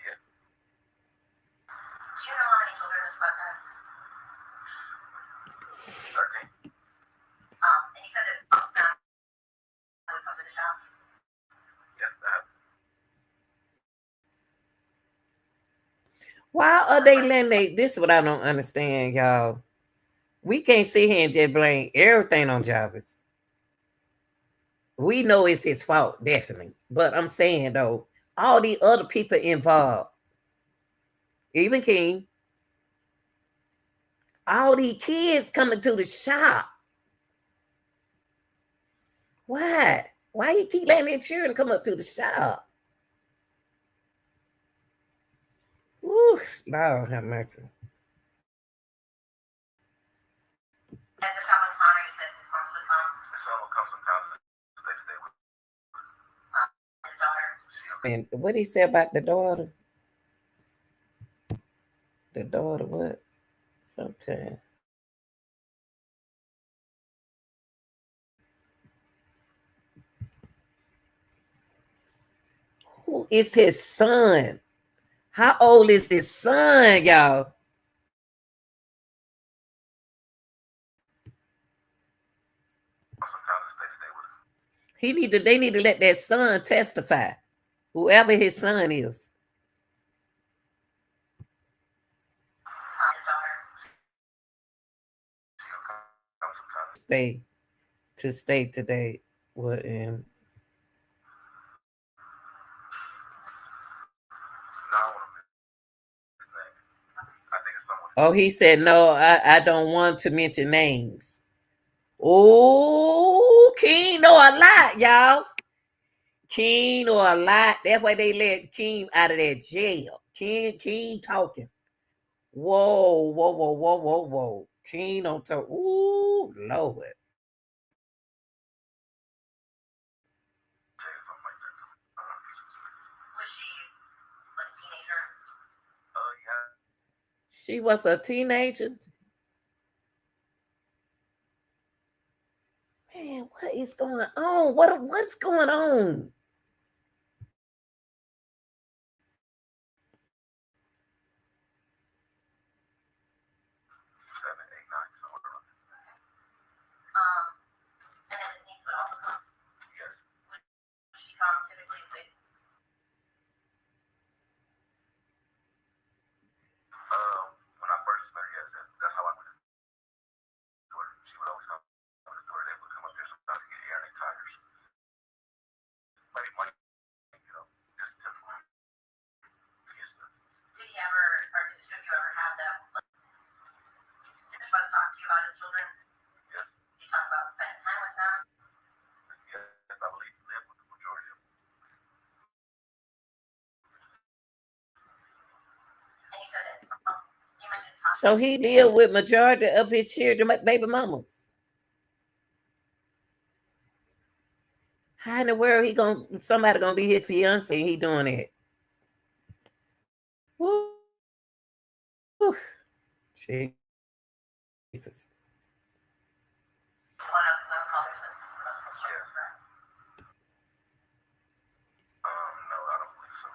Speaker 3: Yeah.
Speaker 2: Do you know how many children Mr. Bucks has?
Speaker 3: 13.
Speaker 2: And you said that some of them would come to the shop?
Speaker 3: Yes, I have.
Speaker 1: Why are they letting this is what I don't understand, y'all. We can't sit here and just blame everything on Jarvis. We know it's his fault, definitely. But I'm saying though, all the other people involved, even King, all these kids coming to the shop. Why? Why you keep letting their children come up to the shop? Woo, Lord have mercy.
Speaker 2: At the shop with Connor, you said his sons would come.
Speaker 3: His son will come sometimes and stay today with
Speaker 2: His daughter.
Speaker 1: And what did he say about the daughter? The daughter what? Sometimes. Who is his son? How old is his son, y'all?
Speaker 3: sometimes and stay today with us.
Speaker 1: They need to let that son testify. Whoever his son is.
Speaker 2: His daughter.
Speaker 3: She'll come sometimes.
Speaker 1: Stay today. What
Speaker 3: Now I want to mention his name. I think it's someone.
Speaker 1: Oh, he said no, I don't want to mention names. Oh, King know a lot, y'all. King know a lot. That's why they let King out of that jail. King talking. Whoa. King don't talk. Ooh, Lord.
Speaker 3: Something like that.
Speaker 2: Was she like a teenager?
Speaker 3: Yeah.
Speaker 1: She was a teenager. Man, what is going on? What's going on?
Speaker 2: And then his niece would also come.
Speaker 3: Yes.
Speaker 2: Would she come typically with?
Speaker 3: When I first met her, yes, that's how I met her. She would always come with his daughter. They would come up there sometimes to get air in their tires. Maybe money, just typical. Yes,
Speaker 2: Did he ever, or did the two of you ever have them? Did Mr. Bucks talk to you about his children?
Speaker 3: Yes.
Speaker 2: Did you talk about spending time with them?
Speaker 3: Yes, I believe he lived with the majority of them.
Speaker 2: And you said that you mentioned talking.
Speaker 1: So he lived with majority of his children, baby mamas. How in the world somebody gonna be his fiance and he doing it? Woo. Jesus.
Speaker 2: One of them called her his children, correct?
Speaker 3: No, I don't believe so.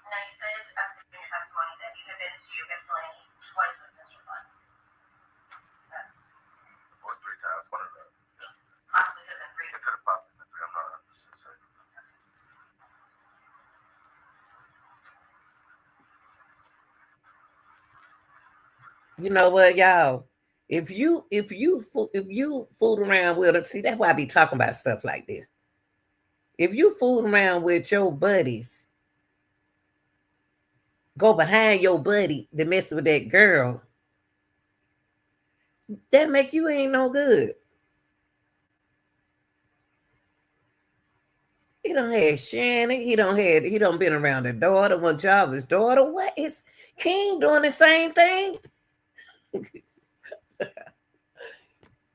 Speaker 2: Now you said after your testimony that you have been to Ypsilanti twice with Mr. Bucks.
Speaker 3: Or 3 times, one of them.
Speaker 2: Possibly could have been 3.
Speaker 3: It could have possibly been 3. I'm not 100% certain.
Speaker 1: You know what, y'all? If you fool around with them, see, that's why I be talking about stuff like this. If you fool around with your buddies, go behind your buddy to mess with that girl, that make you ain't no good. He don't had Shannon. He don't been around the daughter. One job his daughter. What is King doing the same thing?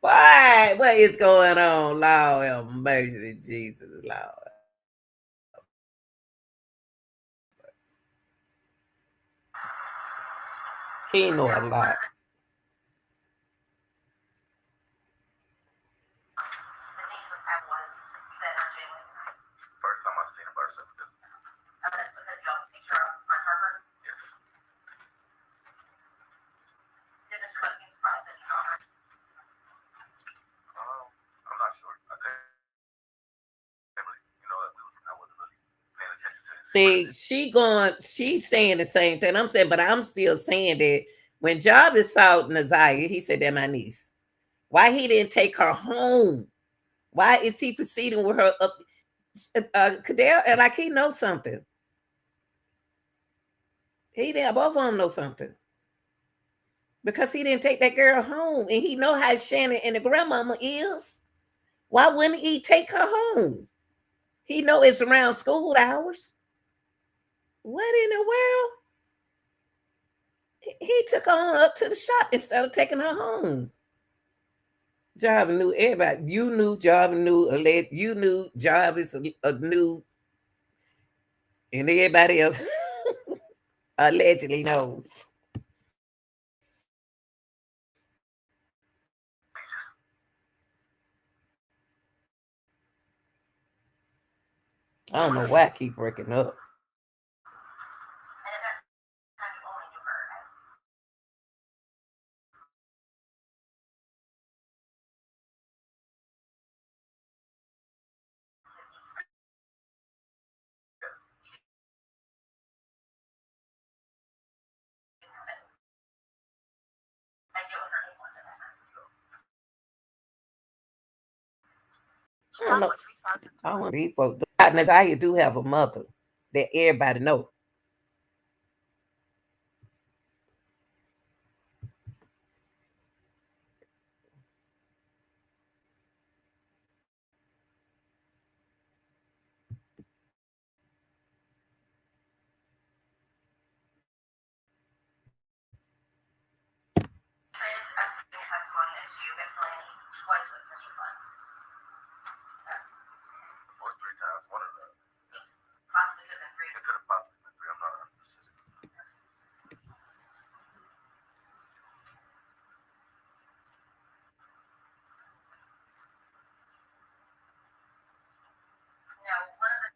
Speaker 1: Why? What is going on? Lord have mercy, Jesus, Lord. King know a lot.
Speaker 2: His niece was said on January.
Speaker 3: First time I seen him by herself because
Speaker 2: Oh, that's because y'all picture on Harvard.
Speaker 3: yes.
Speaker 2: Did Mr. Buck seem surprised that he saw her?
Speaker 3: I'm not sure. I couldn't really, I wasn't really paying attention to this.
Speaker 1: See, she's saying the same thing I'm saying, but I'm still saying that when Jarvis saw Naziah, he said, "That my niece." Why he didn't take her home? Why is he proceeding with her up? Cordell, and like he knows something. He did. Both of them know something because he didn't take that girl home, and he know how Shannon and the grandmama is. Why wouldn't he take her home? He know it's around school hours. What in the world? He took her on up to the shop instead of taking her home. Job knew everybody. You knew Job knew. You knew Job is a new, and everybody else allegedly knows.
Speaker 3: He just
Speaker 1: I don't know why I keep breaking up.
Speaker 2: And at that time, you only knew her as his niece.
Speaker 3: yes.
Speaker 2: You didn't have any idea what her name was at that time.
Speaker 1: I don't know. I don't know these folks. Naziah do have a mother that everybody know.
Speaker 2: Said after giving testimony that you explained twice with Mr. Funds.
Speaker 3: Or 3 times, one of the.
Speaker 2: Possibly could have been three.
Speaker 3: It could have possibly been 3. I'm not 100%.
Speaker 2: Now, one of the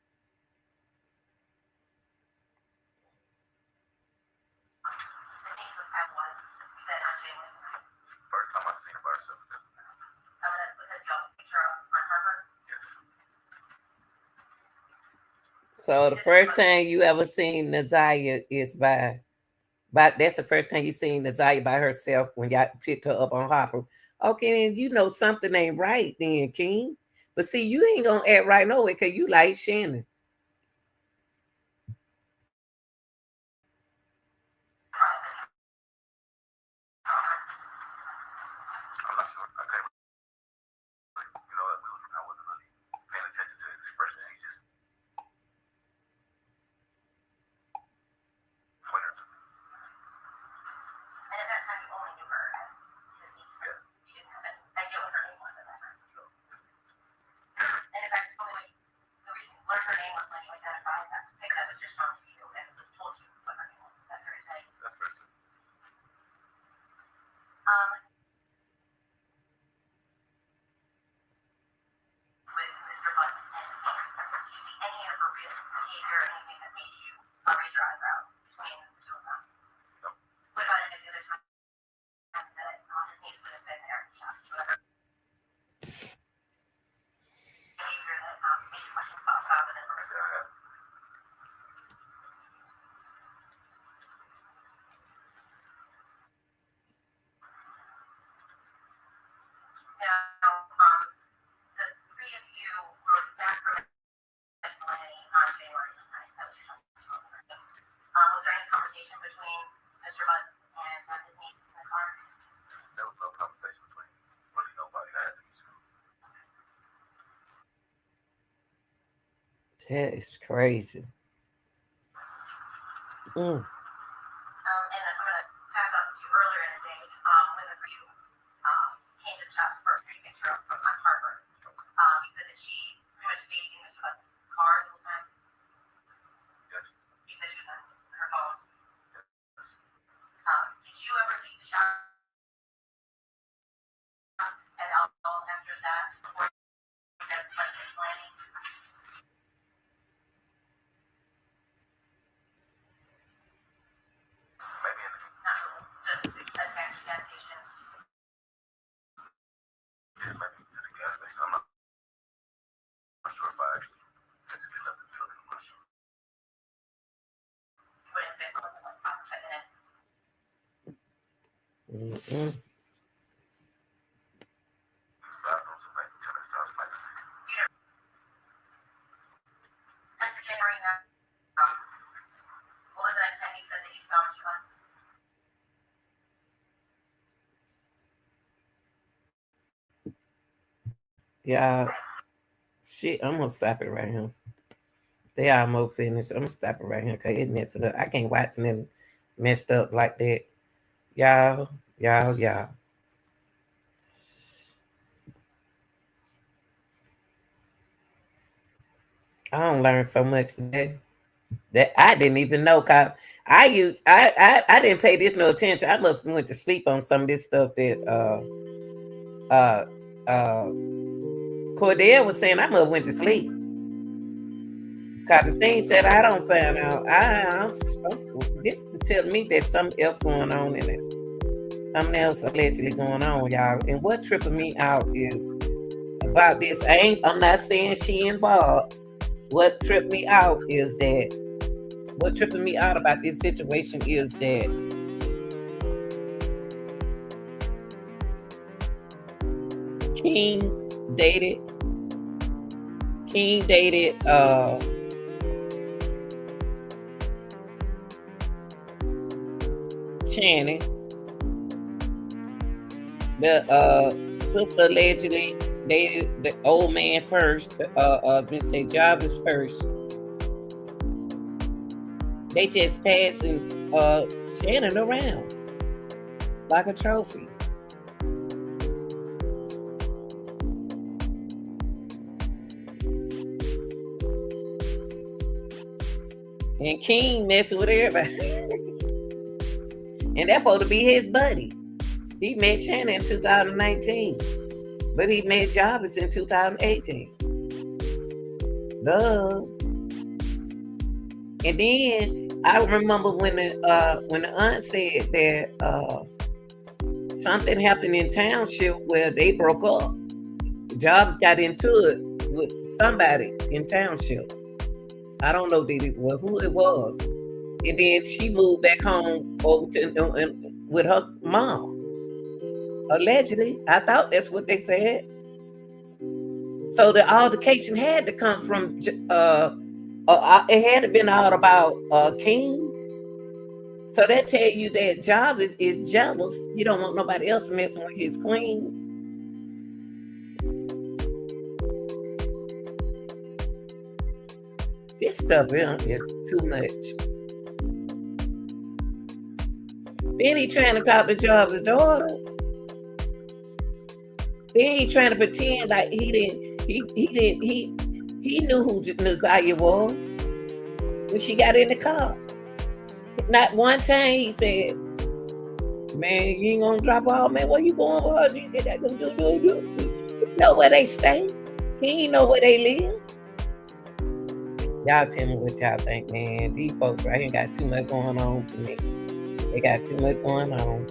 Speaker 2: his niece was said on January.
Speaker 3: First time I seen him by herself because
Speaker 2: Oh, that's because y'all picture on Harvard.
Speaker 3: yes.
Speaker 1: So the first time you ever seen Naziah is by that's the first time you seen Naziah by herself when y'all picked her up on Hopper. Okay, and you know something ain't right then, King. But see, you ain't gonna act right no way because you like Shannon.
Speaker 3: I'm not sure. I couldn't really, I wasn't really paying attention to his expression. He just pointed to me.
Speaker 2: And at that time, you only knew her as his niece.
Speaker 3: Yes.
Speaker 2: You didn't have any idea what her name was at that time. And in fact, the reason you learned her name was when you identified that pic that was just shown to you and was told you what her name was. Is that fair to say?
Speaker 3: That's very simple.
Speaker 2: With Mr. Bucks and his niece, did you see any inappropriate behavior or anything that made you raise your eyebrows between the two of them?
Speaker 3: No.
Speaker 2: What about any of the other times that his niece would have been there and shot you? Behavior that made you question about it?
Speaker 3: I said I have.
Speaker 1: That is crazy. Mm.
Speaker 2: And I'm going to back up to earlier in the day when the review came to the shop first. You picked her up from Harvard. You said that she pretty much stayed in Mr. Hutt's car the whole time.
Speaker 3: Yes.
Speaker 2: You said she was on her phone. Did you ever leave the shop at all after that before you guys started explaining?
Speaker 3: Maybe in
Speaker 2: Not really, just the gas station.
Speaker 3: maybe to the gas station. I'm not sure if I actually physically left the building. I'm not sure.
Speaker 2: You would have been more than like 5 minutes.
Speaker 1: Mm-mm.
Speaker 3: Bathrooms and maybe tennis tiles like that.
Speaker 2: After January 9th, what was the next time you said that you saw Mr. Hunt's?
Speaker 1: Yeah. Shit, I'm gonna stop it right here. They almost finished. I'm gonna stop it right here because it messed it up. I can't watch them messed up like that. Y'all. I don't learn so much today that I didn't even know. Cause I didn't pay this no attention. I must have went to sleep on some of this stuff that uh Cordell was saying. I must have went to sleep. Cause the things that I don't find out, this telling me there's something else going on in it. Something else allegedly going on, y'all. And what tripping me out is about this. I'm not saying she involved. What tripped me out is that what tripping me out about this situation is that King dated Shannon. The sister allegedly dated the old man first. Say Jarvis first. They just passing Shannon around like a trophy. And King messing with everybody. And that's supposed to be his buddy. He met Shannon in 2019. But he met Jarvis in 2018. Duh. And then I remember when the aunt said that something happened in Township where they broke up. Jarvis got into it with somebody in Township. I don't know who it was. And then she moved back home over to with her mom. Allegedly, I thought that's what they said. So the altercation had to come from. It had to been all about King. So that tell you that Jarvis is jealous. He don't want nobody else messing with his queen. This stuff is too much. Then he trying to talk to Jarvis' daughter. Then he trying to pretend like he knew who Nazaria was when she got in the car. Not one time he said, "Man, you ain't gonna drop off, man. Where you going for? You know where they stay. He ain't know where they live." Y'all tell me what y'all think, man. These folks right here got too much going on for me. They got too much going on.